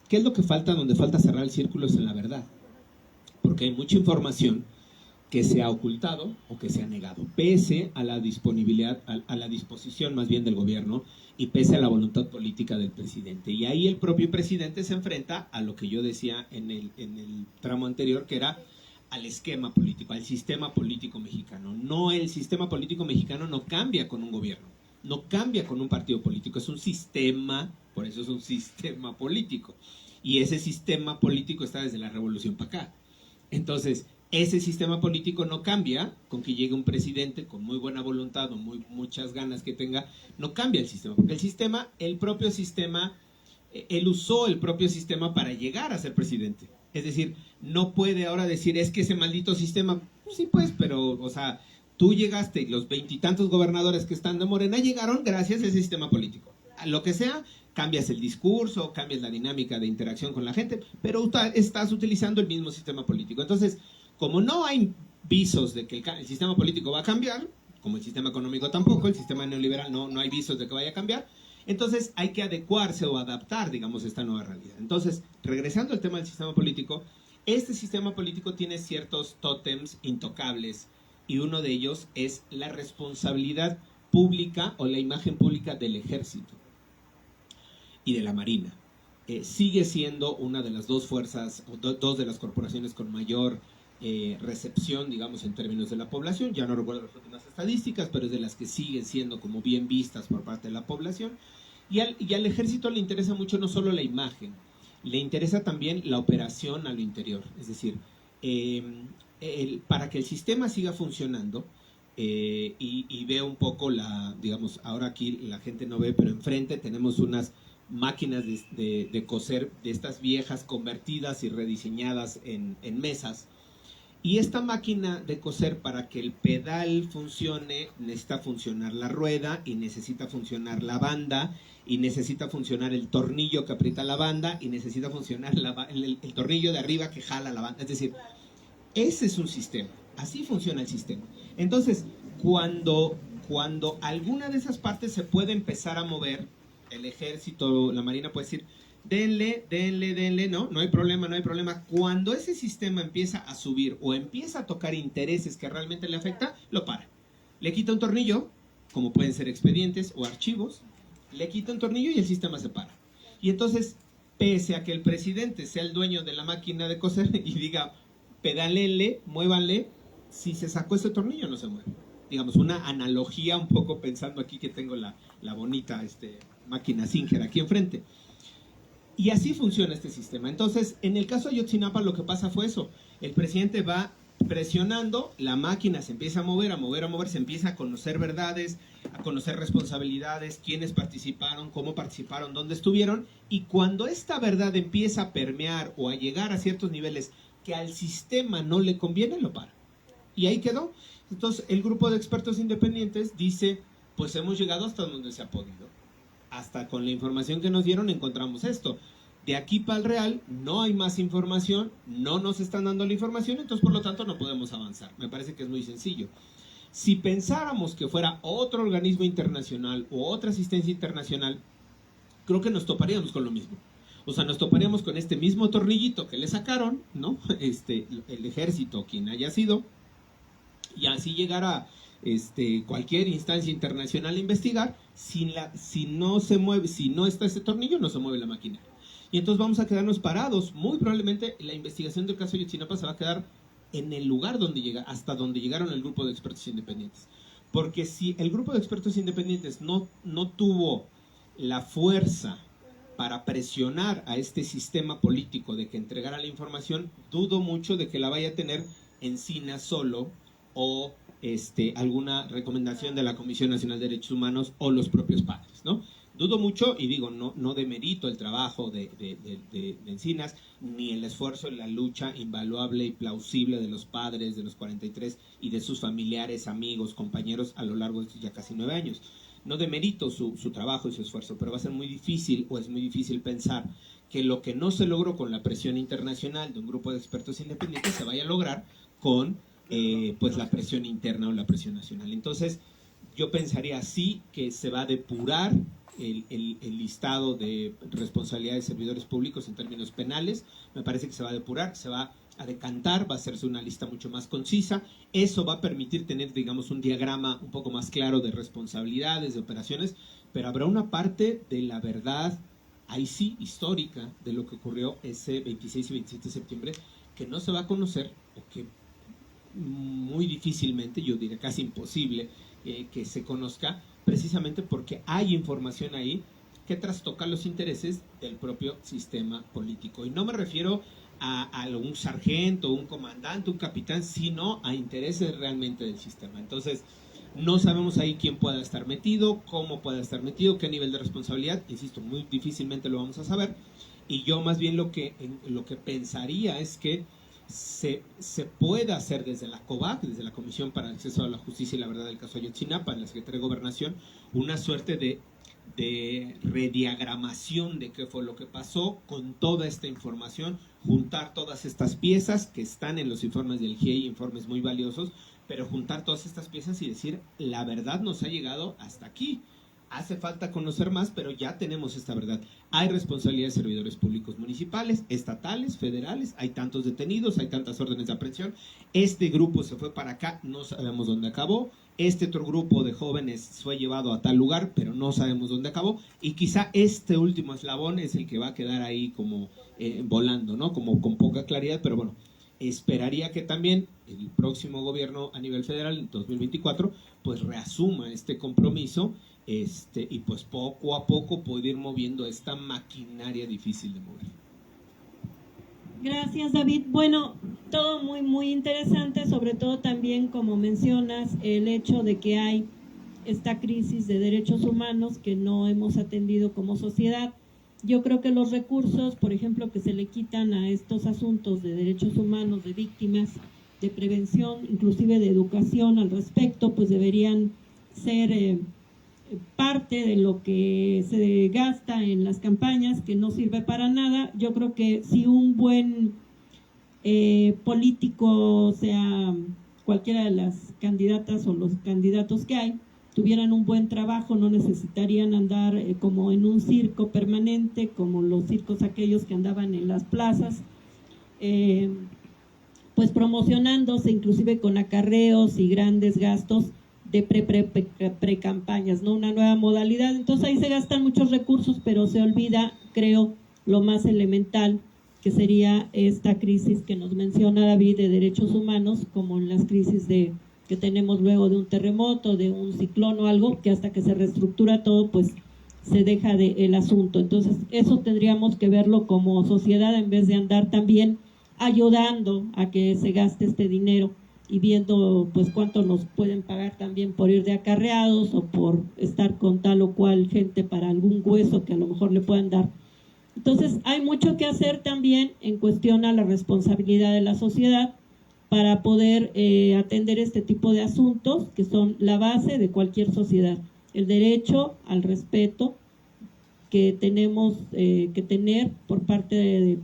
¿Qué es lo que falta? Donde falta cerrar el círculo es en la verdad, porque hay mucha información que se ha ocultado o que se ha negado, pese a la disponibilidad, a la disposición más bien del gobierno y pese a la voluntad política del presidente. Y ahí el propio presidente se enfrenta a lo que yo decía en el tramo anterior, que era al esquema político, al sistema político mexicano. No, el sistema político mexicano no cambia con un gobierno, no cambia con un partido político, es un sistema, por eso es un sistema político. Y ese sistema político está desde la revolución para acá. Entonces, ese sistema político no cambia con que llegue un presidente con muy buena voluntad o muchas ganas que tenga, no cambia el sistema, porque el propio sistema, él usó el propio sistema para llegar a ser presidente. Es decir, no puede ahora decir, es que ese maldito sistema, pues sí pues, pero, o sea, tú llegaste, los 20 y tantos gobernadores que están de Morena llegaron gracias a ese sistema político. A lo que sea, cambias el discurso, cambias la dinámica de interacción con la gente, pero estás utilizando el mismo sistema político. Entonces, como no hay visos de que el sistema político va a cambiar, como el sistema económico tampoco, el sistema neoliberal no hay visos de que vaya a cambiar, entonces hay que adecuarse o adaptar, digamos, esta nueva realidad. Entonces, regresando al tema del sistema político, este sistema político tiene ciertos tótems intocables y uno de ellos es la responsabilidad pública o la imagen pública del ejército y de la marina. Sigue siendo una de las 2 fuerzas, o 2 de las corporaciones con mayor recepción, digamos, en términos de la población. Ya no recuerdo las últimas estadísticas, pero es de las que siguen siendo como bien vistas por parte de la población. Y al ejército le interesa mucho no solo la imagen, le interesa también la operación a lo interior. Es decir, para que el sistema siga funcionando, y veo un poco digamos, ahora aquí la gente no ve, pero enfrente tenemos unas máquinas de coser de estas viejas convertidas y rediseñadas en mesas. Y esta máquina de coser, para que el pedal funcione, necesita funcionar la rueda y necesita funcionar la banda y necesita funcionar el tornillo que aprieta la banda y necesita funcionar el tornillo de arriba que jala la banda. Es decir, ese es un sistema, así funciona el sistema. Entonces, cuando alguna de esas partes se puede empezar a mover, el ejército, la marina puede decir, denle, no hay problema. Cuando ese sistema empieza a subir o empieza a tocar intereses que realmente le afecta, lo para. Le quita un tornillo, como pueden ser expedientes o archivos, le quita un tornillo y el sistema se para. Y entonces, pese a que el presidente sea el dueño de la máquina de coser y diga, pedalenle, muévanle, si se sacó ese tornillo no se mueve. Digamos, una analogía un poco pensando aquí que tengo la bonita máquina Singer aquí enfrente. Y así funciona este sistema. Entonces, en el caso de Ayotzinapa lo que pasa fue eso. El presidente va presionando, la máquina se empieza a mover, se empieza a conocer verdades, a conocer responsabilidades, quiénes participaron, cómo participaron, dónde estuvieron. Y cuando esta verdad empieza a permear o a llegar a ciertos niveles que al sistema no le conviene, lo para. Y ahí quedó. Entonces, el grupo de expertos independientes dice, pues hemos llegado hasta donde se ha podido. Hasta con la información que nos dieron encontramos esto. De aquí para el real no hay más información, no nos están dando la información, entonces por lo tanto no podemos avanzar. Me parece que es muy sencillo. Si pensáramos que fuera otro organismo internacional o otra asistencia internacional, creo que nos toparíamos con lo mismo. O sea, nos toparíamos con este mismo tornillito que le sacaron, ¿no? El ejército, quien haya sido, y así llegara cualquier instancia internacional a investigar, si no se mueve, si no está ese tornillo, no se mueve la máquina. Y entonces vamos a quedarnos parados. Muy probablemente la investigación del caso Ayotzinapa se va a quedar en el lugar donde llega, hasta donde llegaron el grupo de expertos independientes. Porque si el grupo de expertos independientes no tuvo la fuerza para presionar a este sistema político de que entregara la información, dudo mucho de que la vaya a tener Encinas solo o alguna recomendación de la Comisión Nacional de Derechos Humanos o los propios padres, ¿no? Dudo mucho, y digo, no demerito el trabajo de Encinas, ni el esfuerzo y la lucha invaluable y plausible de los padres de los 43 y de sus familiares, amigos, compañeros a lo largo de estos ya casi 9 años. No demerito su trabajo y su esfuerzo, pero va a ser muy difícil, o es muy difícil pensar que lo que no se logró con la presión internacional de un grupo de expertos independientes se vaya a lograr con pues la presión interna o la presión nacional. Entonces, yo pensaría sí que se va a depurar el listado de responsabilidades de servidores públicos en términos penales. Me parece que se va a depurar, se va a decantar, va a hacerse una lista mucho más concisa. Eso va a permitir tener, digamos, un diagrama un poco más claro de responsabilidades, de operaciones, pero habrá una parte de la verdad, ahí sí, histórica, de lo que ocurrió ese 26 y 27 de septiembre, que no se va a conocer, o que muy difícilmente, yo diría casi imposible, que se conozca, precisamente porque hay información ahí que trastoca los intereses del propio sistema político. Y no me refiero a un sargento, un comandante, un capitán, sino a intereses realmente del sistema. Entonces, no sabemos ahí quién pueda estar metido, cómo pueda estar metido, qué nivel de responsabilidad, insisto, muy difícilmente lo vamos a saber. Y yo más bien lo que pensaría es que se pueda hacer desde la COVAC, desde la Comisión para el Acceso a la Justicia y la Verdad del caso Ayotzinapa, en la Secretaría de Gobernación, una suerte de rediagramación de qué fue lo que pasó con toda esta información, juntar todas estas piezas que están en los informes del GIEI, informes muy valiosos, pero juntar todas estas piezas y decir, la verdad nos ha llegado hasta aquí. Hace falta conocer más, pero ya tenemos esta verdad. Hay responsabilidades de servidores públicos municipales, estatales, federales, hay tantos detenidos, hay tantas órdenes de aprehensión. Este grupo se fue para acá, no sabemos dónde acabó. Este otro grupo de jóvenes fue llevado a tal lugar, pero no sabemos dónde acabó. Y quizá este último eslabón es el que va a quedar ahí como volando, ¿no? Como con poca claridad, pero bueno, esperaría que también el próximo gobierno a nivel federal, en 2024, pues reasuma este compromiso y pues poco a poco puede ir moviendo esta maquinaria difícil de mover. Gracias, David. Bueno, todo muy, muy interesante, sobre todo también, como mencionas, el hecho de que hay esta crisis de derechos humanos que no hemos atendido como sociedad yo creo que los recursos, por ejemplo, que se le quitan a estos asuntos de derechos humanos, de víctimas, de prevención, inclusive de educación al respecto, pues deberían ser parte de lo que se gasta en las campañas, que no sirve para nada. Yo creo que si un buen político, sea cualquiera de las candidatas o los candidatos que hay, tuvieran un buen trabajo, no necesitarían andar como en un circo permanente, como los circos aquellos que andaban en las plazas, pues promocionándose inclusive con acarreos y grandes gastos de pre-campañas, ¿no? Una nueva modalidad. Entonces ahí se gastan muchos recursos, pero se olvida, creo, lo más elemental, que sería esta crisis que nos menciona David de derechos humanos, como en las crisis que tenemos luego de un terremoto, de un ciclón o algo, que hasta que se reestructura todo, pues se deja el asunto. Entonces eso tendríamos que verlo como sociedad, en vez de andar también ayudando a que se gaste este dinero y viendo pues cuánto nos pueden pagar también por ir de acarreados o por estar con tal o cual gente para algún hueso que a lo mejor le puedan dar. Entonces hay mucho que hacer también en cuestión a la responsabilidad de la sociedad para poder atender este tipo de asuntos que son la base de cualquier sociedad. El derecho al respeto que tenemos que tener por parte de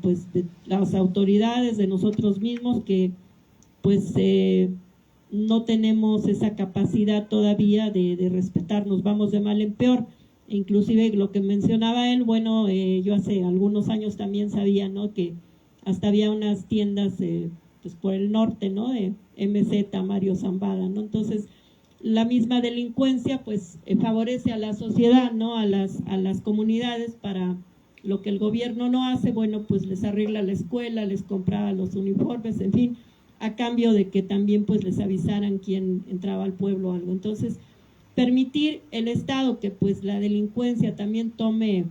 las autoridades, de nosotros mismos, que pues no tenemos esa capacidad todavía de respetarnos, vamos de mal en peor. Inclusive lo que mencionaba él, bueno, yo hace algunos años también sabía, ¿no?, que hasta había unas tiendas pues por el norte, ¿no?, de MZ, Mario Zambada, ¿no? Entonces la misma delincuencia pues favorece a la sociedad, ¿no?, a las comunidades, para lo que el gobierno no hace, bueno, pues les arregla la escuela, les compra los uniformes, en fin, a cambio de que también pues les avisaran quién entraba al pueblo o algo. Entonces, permitir el Estado que pues la delincuencia también tome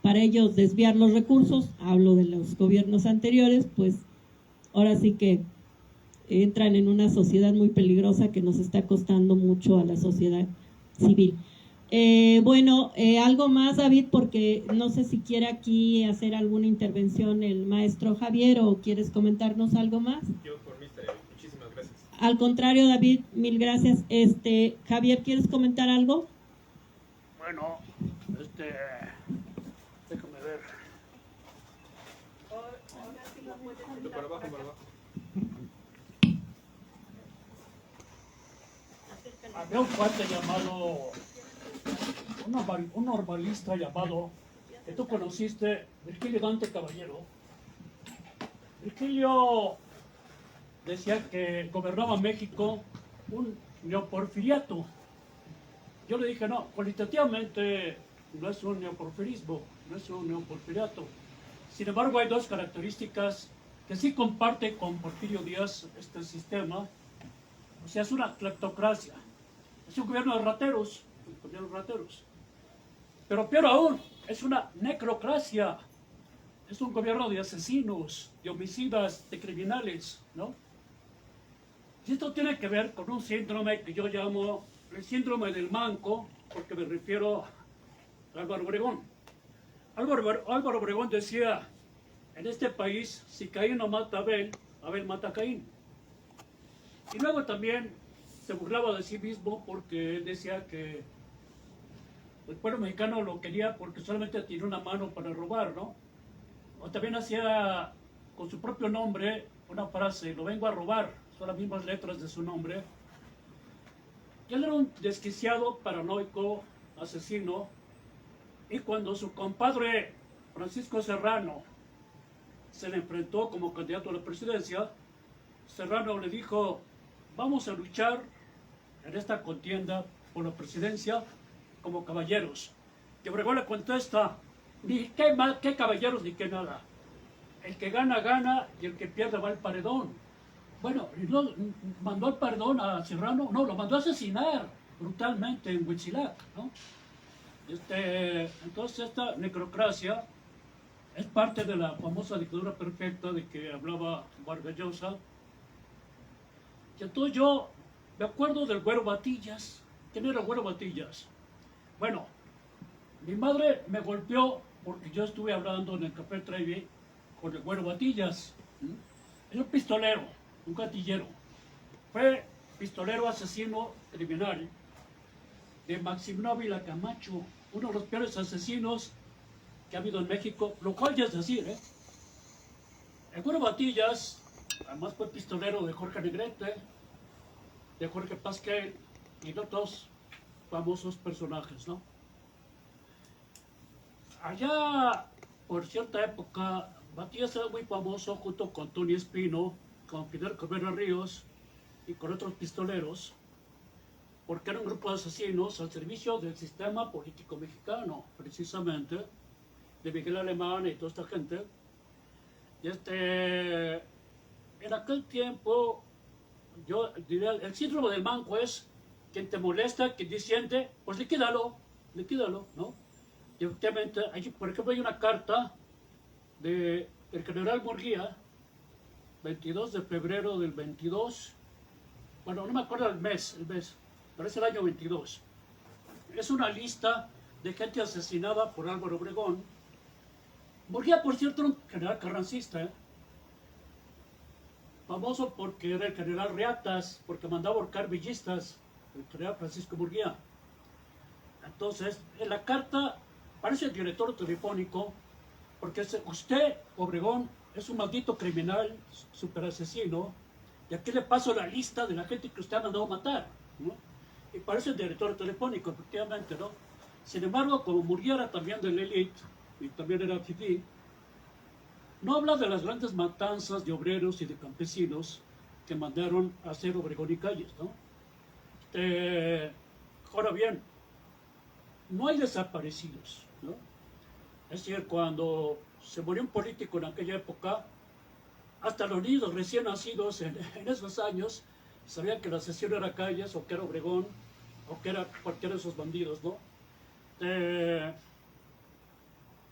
para ellos desviar los recursos, hablo de los gobiernos anteriores, pues ahora sí que entran en una sociedad muy peligrosa que nos está costando mucho a la sociedad civil. Algo más, David, porque no sé si quiere aquí hacer alguna intervención el maestro Javier, o quieres comentarnos algo más. Yo por mí estaría bien. Muchísimas gracias. Al contrario, David, mil gracias. Javier, ¿quieres comentar algo? Bueno, déjame ver. Para abajo, para abajo. Había un cuate llamado, un normalista llamado, que tú conociste, Virgilio Dante Caballero. Virgilio decía que gobernaba México un neoporfiriato. Yo le dije, no, cualitativamente no es un neoporfirismo, no es un neoporfiriato. Sin embargo, hay dos características que sí comparte con Porfirio Díaz este sistema. O sea, es una cleptocracia. Es un gobierno de rateros, Pero peor aún, es una necrocracia. Es un gobierno de asesinos, de homicidas, de criminales, ¿no? Y esto tiene que ver con un síndrome que yo llamo el síndrome del manco, porque me refiero a Álvaro Obregón. Álvaro Obregón decía, en este país, si Caín no mata a Abel mata a Caín. Y luego también se burlaba de sí mismo porque él decía que el pueblo mexicano lo quería porque solamente tiene una mano para robar, ¿no? O también hacía con su propio nombre una frase, lo vengo a robar, son las mismas letras de su nombre. Y él era un desquiciado, paranoico, asesino, y cuando su compadre Francisco Serrano se le enfrentó como candidato a la presidencia, Serrano le dijo, vamos a luchar en esta contienda por la presidencia como caballeros. Y Obregón le contesta, ni qué caballeros ni qué nada. El que gana, gana, y el que pierde va al paredón. Bueno, ¿no mandó al paredón a Serrano? No, lo mandó a asesinar brutalmente en Huitzilac, ¿no? Entonces esta necrocracia es parte de la famosa dictadura perfecta de que hablaba Vargas Llosa. Y entonces yo me acuerdo del Güero Batillas. ¿Quién era el Güero Batillas? Bueno, mi madre me golpeó porque yo estuve hablando en el Café Trevi con el Güero Batillas. Es un pistolero, un gatillero. Fue pistolero asesino criminal de Maximino Ávila Camacho, uno de los peores asesinos que ha habido en México, lo cual ya es decir, el Güero Batillas, además fue pistolero de Jorge Negrete, de Jorge Pasquel y de otros famosos personajes, ¿no? Allá, por cierta época, Batillas era muy famoso junto con Tony Espino, con Fidel Cabrera Ríos y con otros pistoleros, porque era un grupo de asesinos al servicio del sistema político mexicano, precisamente, de Miguel Alemán y toda esta gente. Y en aquel tiempo, yo diría, el síndrome del manco es quien te molesta, quien disiente, pues liquídalo, ¿no? Y efectivamente, por ejemplo, hay una carta del general Murguía, 22 de febrero del 22, bueno, no me acuerdo el mes, pero es el año 22. Es una lista de gente asesinada por Álvaro Obregón. Murguía, por cierto, era un general carrancista, famoso porque era el general Reatas, porque mandaba ahorcar villistas, el general Francisco Murguía. Entonces, en la carta parece el director telefónico, porque usted, Obregón, es un maldito criminal, super asesino, y aquí le paso la lista de la gente que usted ha mandado matar, ¿no? Y parece el director telefónico, efectivamente, ¿no? Sin embargo, como Murguía era también de la élite, y también era fifí, no habla de las grandes matanzas de obreros y de campesinos que mandaron a hacer Obregón y Calles, ¿no? Ahora bien, no hay desaparecidos, ¿no? Es decir, cuando se murió un político en aquella época, hasta los niños recién nacidos en esos años sabían que el asesino era Calles, o que era Obregón, o que era cualquiera de esos bandidos, ¿no?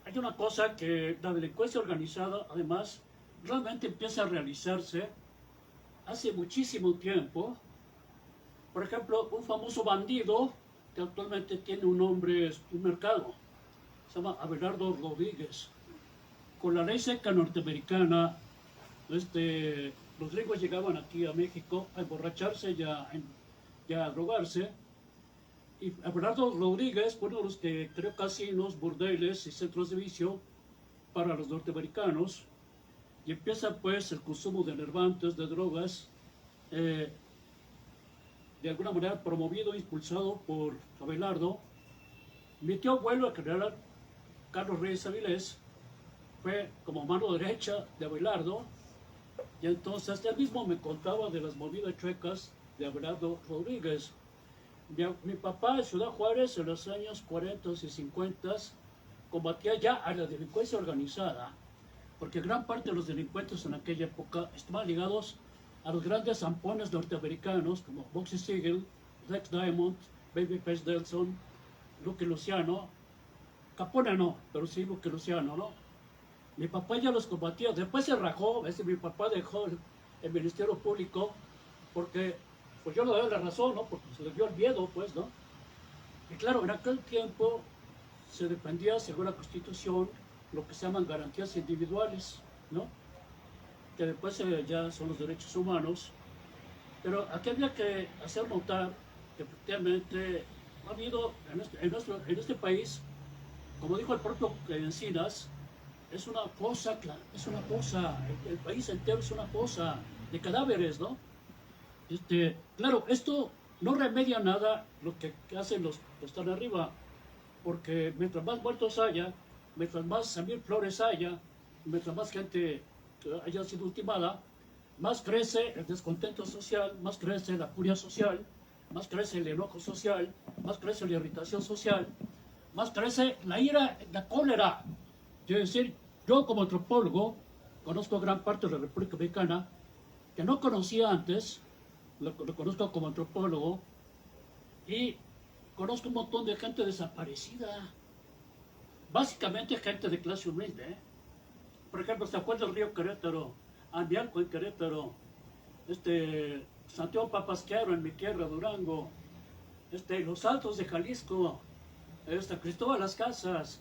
Hay una cosa que la delincuencia organizada, además, realmente empieza a realizarse hace muchísimo tiempo. Por ejemplo, un famoso bandido que actualmente tiene un nombre, un mercado, se llama Abelardo Rodríguez. Con la ley seca norteamericana, los gringos llegaban aquí a México a emborracharse y a drogarse. Y Abelardo Rodríguez fue uno de los que creó casinos, burdeles y centros de vicio para los norteamericanos. Y empieza pues el consumo de enervantes, de drogas, de alguna manera promovido e impulsado por Abelardo. Mi tío abuelo, el general Carlos Reyes Avilés, fue como mano derecha de Abelardo, y entonces él mismo me contaba de las movidas chuecas de Abelardo Rodríguez. Mi papá en Ciudad Juárez en los años 40 y 50 combatía ya a la delincuencia organizada, porque gran parte de los delincuentes en aquella época estaban ligados a los grandes zampones norteamericanos como Bugsy Siegel, Rex Diamond, Babyface Delson, Lucky Luciano. Capone no, pero sí Lucky Luciano, ¿no? Mi papá ya los combatía, después se rajó, mi papá dejó el Ministerio Público porque, pues yo le doy la razón, ¿no? Porque se le dio el miedo, pues, ¿no? Y claro, en aquel tiempo se defendía, según la Constitución, lo que se llaman garantías individuales, ¿no? Que después ya son los derechos humanos. Pero aquí había que hacer notar que efectivamente ha habido en este país, como dijo el propio Encinas, es una fosa, el país entero es una fosa de cadáveres, ¿no? Claro, esto no remedia nada lo que hacen los que están arriba, porque mientras más muertos haya, mientras más Samir Flores haya, mientras más gente haya sido ultimada, más crece el descontento social, más crece la furia social, más crece el enojo social, más crece la irritación social, más crece la ira, la cólera. Quiero decir, yo como antropólogo conozco gran parte de la República Mexicana que no conocía antes, lo conozco como antropólogo, y conozco un montón de gente desaparecida, básicamente gente de clase humilde, ¿eh? Por ejemplo, ¿se acuerda del río Querétaro? Andialco en Querétaro, Santiago Papasquiaro en mi tierra, Durango, los Altos de Jalisco, Cristóbal Las Casas,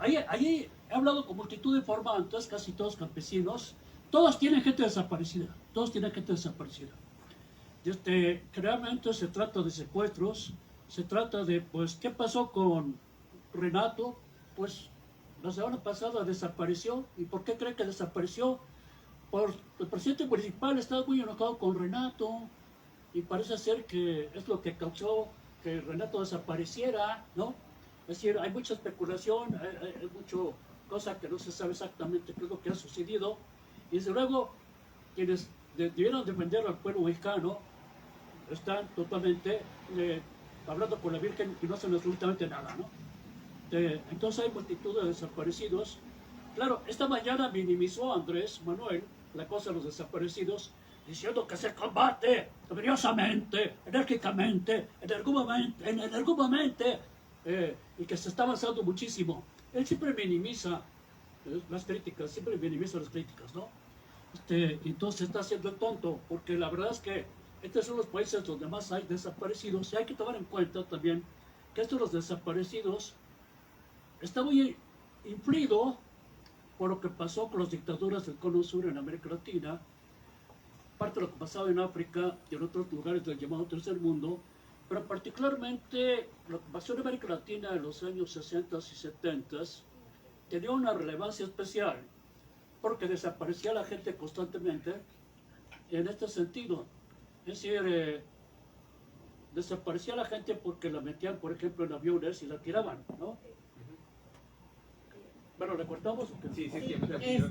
Ahí he hablado con multitud de informantes, casi todos campesinos, todos tienen gente desaparecida, todos tienen gente desaparecida. Realmente se trata de secuestros, se trata de, pues, ¿qué pasó con Renato? Pues la semana pasada desapareció. ¿Y por qué cree que desapareció? El presidente municipal estaba muy enojado con Renato y parece ser que es lo que causó que Renato desapareciera, ¿no? Es decir, hay mucha especulación, hay mucha cosa que no se sabe exactamente qué es lo que ha sucedido. Y desde luego, quienes debieron defender al pueblo mexicano están totalmente hablando con la Virgen y no hacen absolutamente nada, ¿no? Entonces hay multitud de desaparecidos. Claro, esta mañana minimizó Andrés Manuel la cosa de los desaparecidos, diciendo que se combate furiosamente, enérgicamente, energúmamente, y que se está avanzando muchísimo. Él siempre minimiza las críticas, ¿no? Entonces está haciendo el tonto, porque la verdad es que estos son los países donde más hay desaparecidos, y hay que tomar en cuenta también que estos los desaparecidos está muy influido por lo que pasó con las dictaduras del Cono Sur en América Latina, parte de lo que pasaba en África y en otros lugares del llamado Tercer Mundo, pero particularmente lo que pasó en América Latina en los años 60 y 70 tenía una relevancia especial, porque desaparecía la gente constantemente en este sentido. Es decir, desaparecía la gente porque la metían, por ejemplo, en aviones y la tiraban, ¿no? Bueno, ¿le cortamos o qué?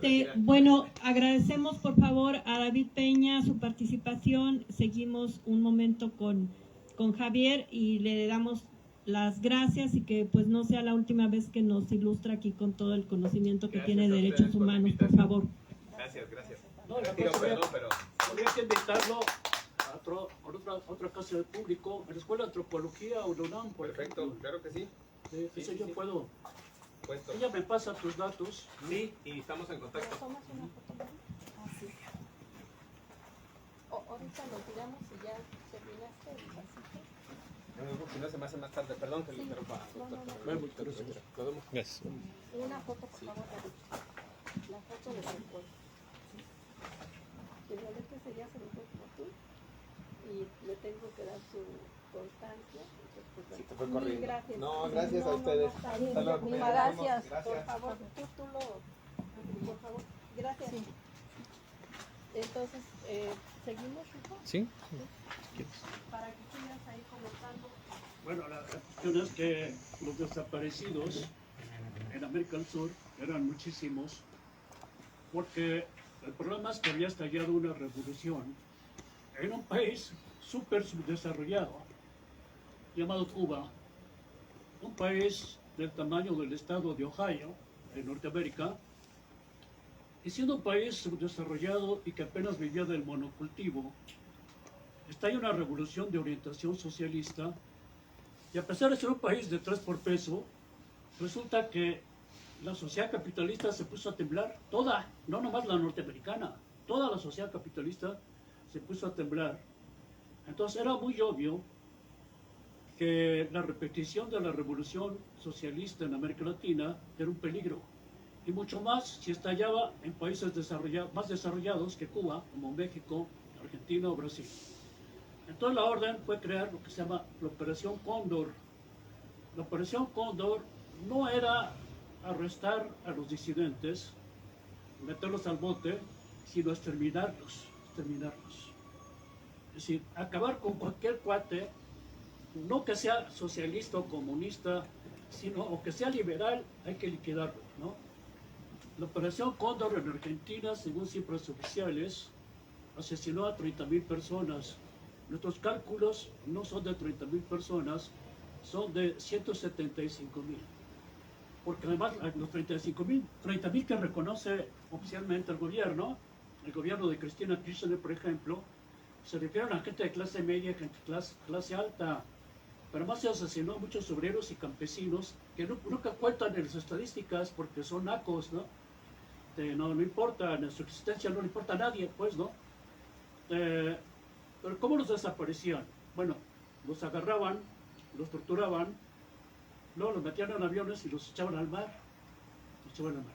Sí. Bueno, agradecemos por favor a David Peña su participación. Seguimos un momento con Javier y le damos las gracias y que pues no sea la última vez que nos ilustra aquí con todo el conocimiento que tiene de derechos humanos, por favor. Gracias. No, habría que invitarlo a otra casa del público, en la Escuela de Antropología o la UNAM, por ejemplo. Claro que sí. Sí, yo puedo. Puesto. Ella me pasa tus datos. Sí, y estamos en contacto. ¿Tomas una foto? Así. Ahorita lo tiramos y ya terminaste el pasito. Si no se me hace más tarde, perdón que le interrumpa. Gracias. Una foto, por favor, David. La foto de su cuerpo. Que Violeta sería se lo fue por tú. Y le tengo que dar su constancia. Sí, te fue corriendo. Gracias. No, gracias a ustedes. Está bien. Hasta luego. Gracias. Gracias. Por favor, tú por favor. Gracias. Sí. Entonces, ¿seguimos, hijo? Sí. Para que sigas ahí comentando. Bueno, la cuestión es que los desaparecidos en América del Sur eran muchísimos, porque el problema es que había estallado una revolución en un país súper subdesarrollado llamado Cuba, un país del tamaño del estado de Ohio, en Norteamérica, y siendo un país subdesarrollado y que apenas vivía del monocultivo, estalla una revolución de orientación socialista, y a pesar de ser un país de 3 por peso, resulta que la sociedad capitalista se puso a temblar, toda, no nomás la norteamericana, toda la sociedad capitalista se puso a temblar. Entonces era muy obvio que la repetición de la revolución socialista en América Latina era un peligro, y mucho más si estallaba en países más desarrollados que Cuba, como México, Argentina o Brasil. Entonces la orden fue crear lo que se llama la Operación Cóndor. La Operación Cóndor no era arrestar a los disidentes, meterlos al bote, sino exterminarlos. Es decir, acabar con cualquier cuate, no que sea socialista o comunista, sino o que sea liberal, hay que liquidarlo, ¿no? La Operación Cóndor en Argentina, según cifras oficiales, asesinó a 30,000 personas. Nuestros cálculos no son de 30,000 personas, son de 175,000. Porque además los 30,000 que reconoce oficialmente el gobierno de Cristina Kirchner, por ejemplo, se refieren a gente de clase media, gente de clase alta. Pero además se asesinó a muchos obreros y campesinos que nunca cuentan en las estadísticas porque son nacos, ¿no? No importa, en su existencia no le importa a nadie, pues, ¿no? Pero ¿cómo los desaparecían? Bueno, los agarraban, los torturaban, luego los metían en aviones y los echaban al mar. se van al mar.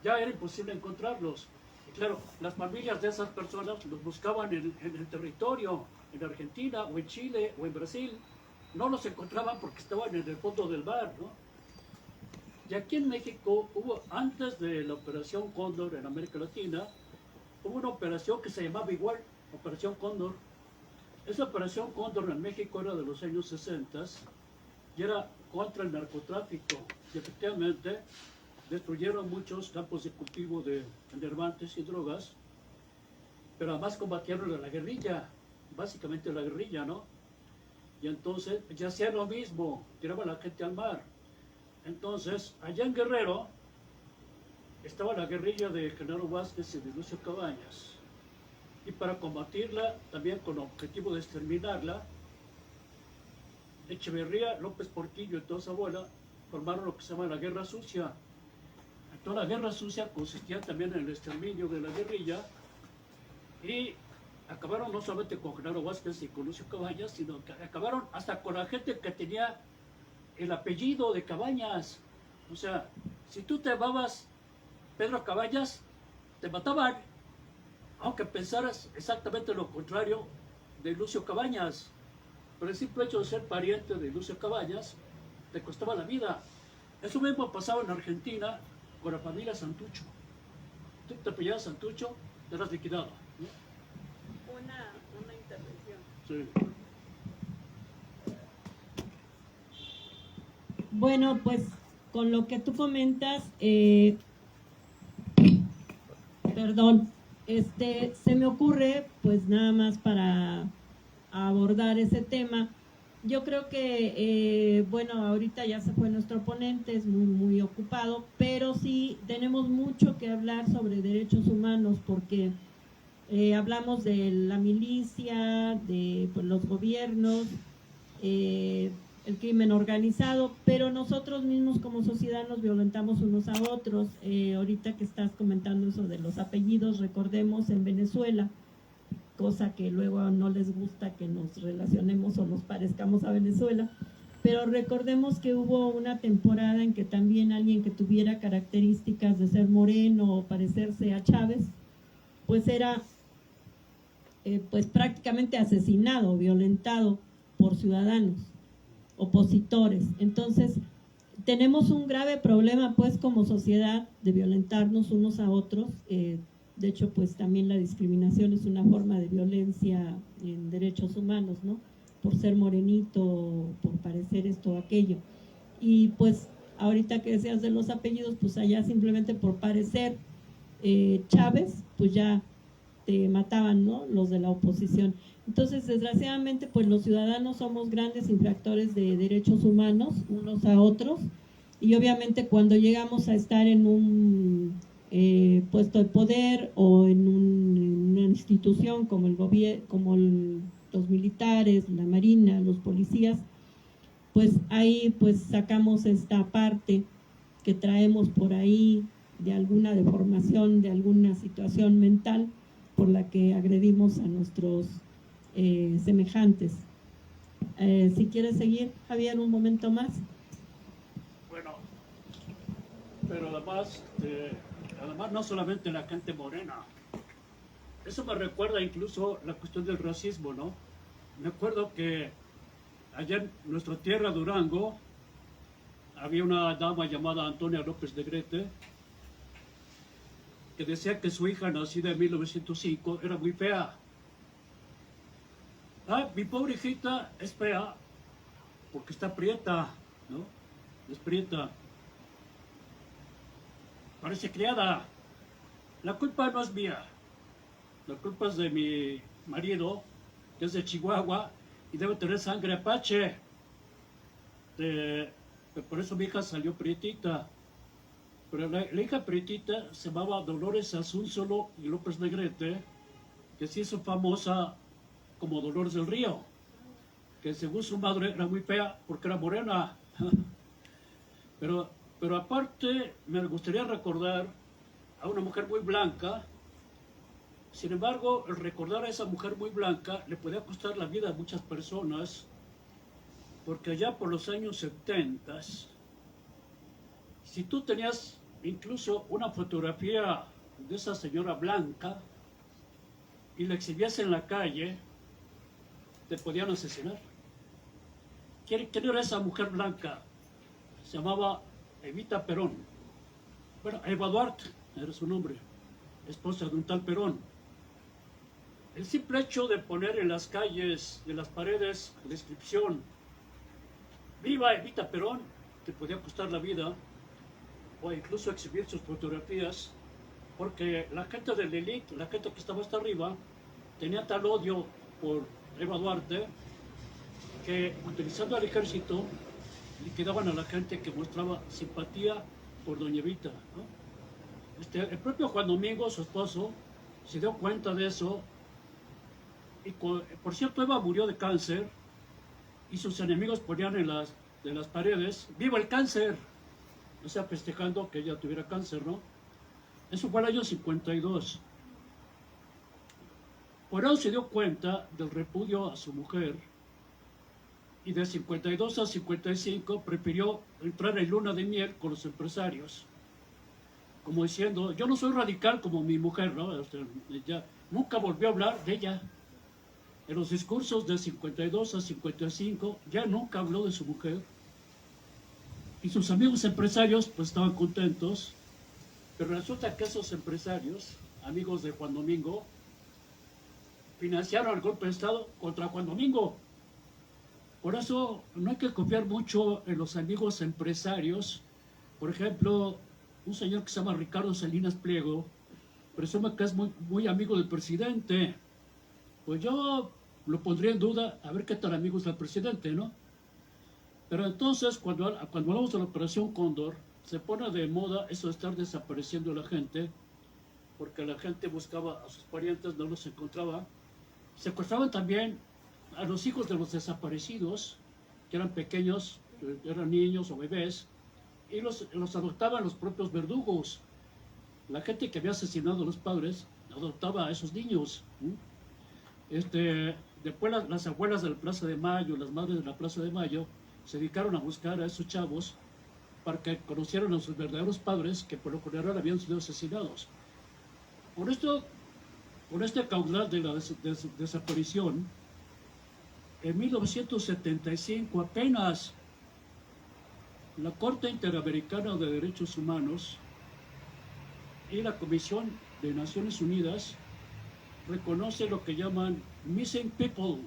Ya era imposible encontrarlos. Y claro, las familias de esas personas los buscaban en el territorio, en Argentina, o en Chile, o en Brasil. No los encontraban porque estaban en el fondo del mar, ¿no? Y aquí en México hubo, antes de la Operación Cóndor en América Latina, hubo una operación que se llamaba igual, Operación Cóndor. Esa Operación Cóndor en México era de los años 60 y era contra el narcotráfico. Y efectivamente destruyeron muchos campos de cultivo de enervantes y drogas, pero además combatieron a la guerrilla, básicamente la guerrilla, ¿no? Y entonces ya hacían lo mismo, tiraban a la gente al mar. Entonces, allá en Guerrero estaba la guerrilla de Genaro Vázquez y de Lucio Cabañas. Y para combatirla, también con el objetivo de exterminarla, Echeverría, López Portillo y toda esa bola formaron lo que se llama la Guerra Sucia. Entonces, la Guerra Sucia consistía también en el exterminio de la guerrilla y acabaron no solamente con Genaro Vázquez y con Lucio Cabañas, sino que acabaron hasta con la gente que tenía el apellido de Cabañas. O sea, si tú te llamabas Pedro Cabañas, te mataban, aunque pensaras exactamente lo contrario de Lucio Cabañas. Por el simple hecho de ser pariente de Lucio Cabañas, te costaba la vida. Eso mismo pasaba en Argentina con la familia Santucho. Tú te apellidabas Santucho, te eras liquidado, ¿no? Una intervención. Sí. Bueno, pues con lo que tú comentas, perdón, se me ocurre, pues nada más para abordar ese tema. Yo creo que, bueno, ahorita ya se fue nuestro ponente, es muy, muy ocupado, pero sí tenemos mucho que hablar sobre derechos humanos porque hablamos de la milicia, de pues, los gobiernos, el crimen organizado, pero nosotros mismos como sociedad nos violentamos unos a otros. Ahorita que estás comentando eso de los apellidos, recordemos en Venezuela, cosa que luego no les gusta que nos relacionemos o nos parezcamos a Venezuela, pero recordemos que hubo una temporada en que también alguien que tuviera características de ser moreno o parecerse a Chávez, pues era pues prácticamente asesinado, violentado por ciudadanos opositores. Entonces tenemos un grave problema pues como sociedad de violentarnos unos a otros. De hecho pues también la discriminación es una forma de violencia en derechos humanos, ¿no? Por ser morenito, por parecer esto o aquello. Y pues ahorita que decías de los apellidos, pues allá simplemente por parecer Chávez, pues ya te mataban, ¿no? Los de la oposición. Entonces, desgraciadamente, pues los ciudadanos somos grandes infractores de derechos humanos unos a otros y obviamente cuando llegamos a estar en un puesto de poder o en una institución como el gobierno, como los militares, la marina, los policías, pues ahí pues sacamos esta parte que traemos por ahí de alguna deformación, de alguna situación mental por la que agredimos a nuestros semejantes. Si quieres seguir, Javier, un momento más. Bueno, pero además no solamente la gente morena. Eso me recuerda incluso la cuestión del racismo, ¿no? Me acuerdo que allá en nuestra tierra, Durango, había una dama llamada Antonia López Negrete que decía que su hija nacida en 1905 era muy fea. Ah, mi pobre hijita es fea porque está prieta, ¿no? Es prieta. Parece criada. La culpa no es mía. La culpa es de mi marido, que es de Chihuahua y debe tener sangre apache. Por eso mi hija salió prietita. Pero la hija prietita se llamaba Dolores Asunzolo y López Negrete, que se hizo famosa como Dolores del Río, que según su madre era muy fea porque era morena. Pero aparte me gustaría recordar a una mujer muy blanca. Sin embargo, el recordar a esa mujer muy blanca le podía costar la vida a muchas personas, porque allá por los años 70, si tú tenías incluso una fotografía de esa señora blanca y la exhibías en la calle, te podían asesinar. ¿Quién era esa mujer blanca? Se llamaba Evita Perón. Bueno, Eva Duarte era su nombre, esposa de un tal Perón. El simple hecho de poner en las calles, en las paredes, la inscripción "Viva Evita Perón", te podía costar la vida, o incluso exhibir sus fotografías, porque la gente del élite, la gente que estaba hasta arriba, tenía tal odio por Eva Duarte que, utilizando al ejército, liquidaban a la gente que mostraba simpatía por doña Evita, ¿no? El propio Juan Domingo, su esposo, se dio cuenta de eso. Y por cierto, Eva murió de cáncer y sus enemigos ponían en las paredes "Viva el cáncer", o sea, festejando que ella tuviera cáncer, ¿no? Eso fue el año 52. Perón se dio cuenta del repudio a su mujer y de 52 a 55 prefirió entrar en luna de miel con los empresarios, como diciendo: yo no soy radical como mi mujer, ¿no? Ella nunca volvió a hablar de ella. En los discursos de 52 a 55 ya nunca habló de su mujer. Y sus amigos empresarios pues estaban contentos, pero resulta que esos empresarios, amigos de Juan Domingo, financiaron el golpe de Estado contra Juan Domingo. Por eso no hay que confiar mucho en los amigos empresarios. Por ejemplo, un señor que se llama Ricardo Salinas Pliego presume que es muy amigo del presidente. Pues yo lo pondría en duda, a ver qué tan amigo es el presidente, ¿no? Pero entonces, cuando hablamos de la Operación Cóndor, se pone de moda eso de estar desapareciendo a la gente, porque la gente buscaba a sus parientes, no los encontraba. Secuestraban también a los hijos de los desaparecidos, que eran pequeños, eran niños o bebés, y los adoptaban los propios verdugos. La gente que había asesinado a los padres adoptaba a esos niños. Después las abuelas de la Plaza de Mayo, las madres de la Plaza de Mayo, se dedicaron a buscar a esos chavos para que conocieran a sus verdaderos padres, que por lo general habían sido asesinados. Con este caudal de la desaparición, en 1975 apenas la Corte Interamericana de Derechos Humanos y la Comisión de Naciones Unidas reconoce lo que llaman missing people,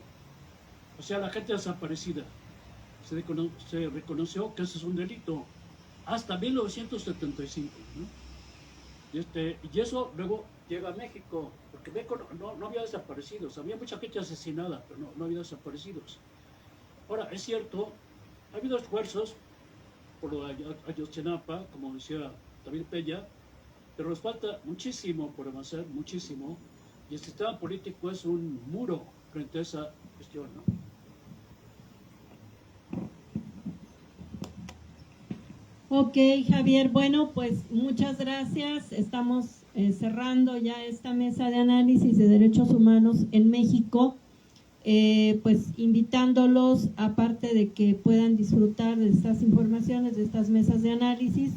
o sea, la gente desaparecida. Se reconoció que eso es un delito hasta 1975, ¿no? Y eso luego llega a México, porque México no había desaparecidos, había mucha gente asesinada, pero no había desaparecidos. Ahora, es cierto, ha habido esfuerzos por lo de Ayotzinapa, como decía David Peña, pero nos falta muchísimo por avanzar, muchísimo, y el sistema político es un muro frente a esa cuestión, ¿no? Ok, Javier, bueno, pues muchas gracias. Estamos cerrando ya esta mesa de análisis de derechos humanos en México, pues invitándolos, aparte de que puedan disfrutar de estas informaciones, de estas mesas de análisis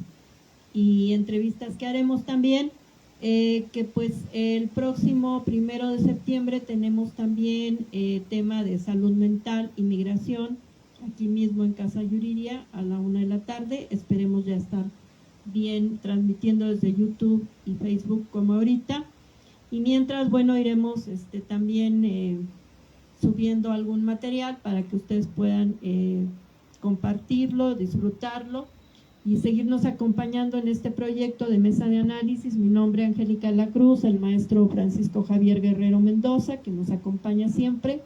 y entrevistas que haremos también, que pues el próximo 1 de septiembre tenemos también tema de salud mental y migración, aquí mismo en Casa Yuriria a la 1 de la tarde. Esperemos ya estar bien transmitiendo desde YouTube y Facebook como ahorita. Y mientras, bueno, iremos también subiendo algún material para que ustedes puedan compartirlo, disfrutarlo y seguirnos acompañando en este proyecto de mesa de análisis. Mi nombre es Angélica La Cruz, el maestro Francisco Javier Guerrero Mendoza, que nos acompaña siempre.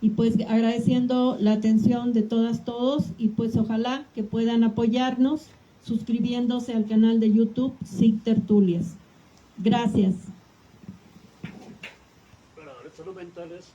Y pues agradeciendo la atención de todas, todos, y pues ojalá que puedan apoyarnos suscribiéndose al canal de YouTube SIC Tertulias. Gracias. Bueno, salud mental es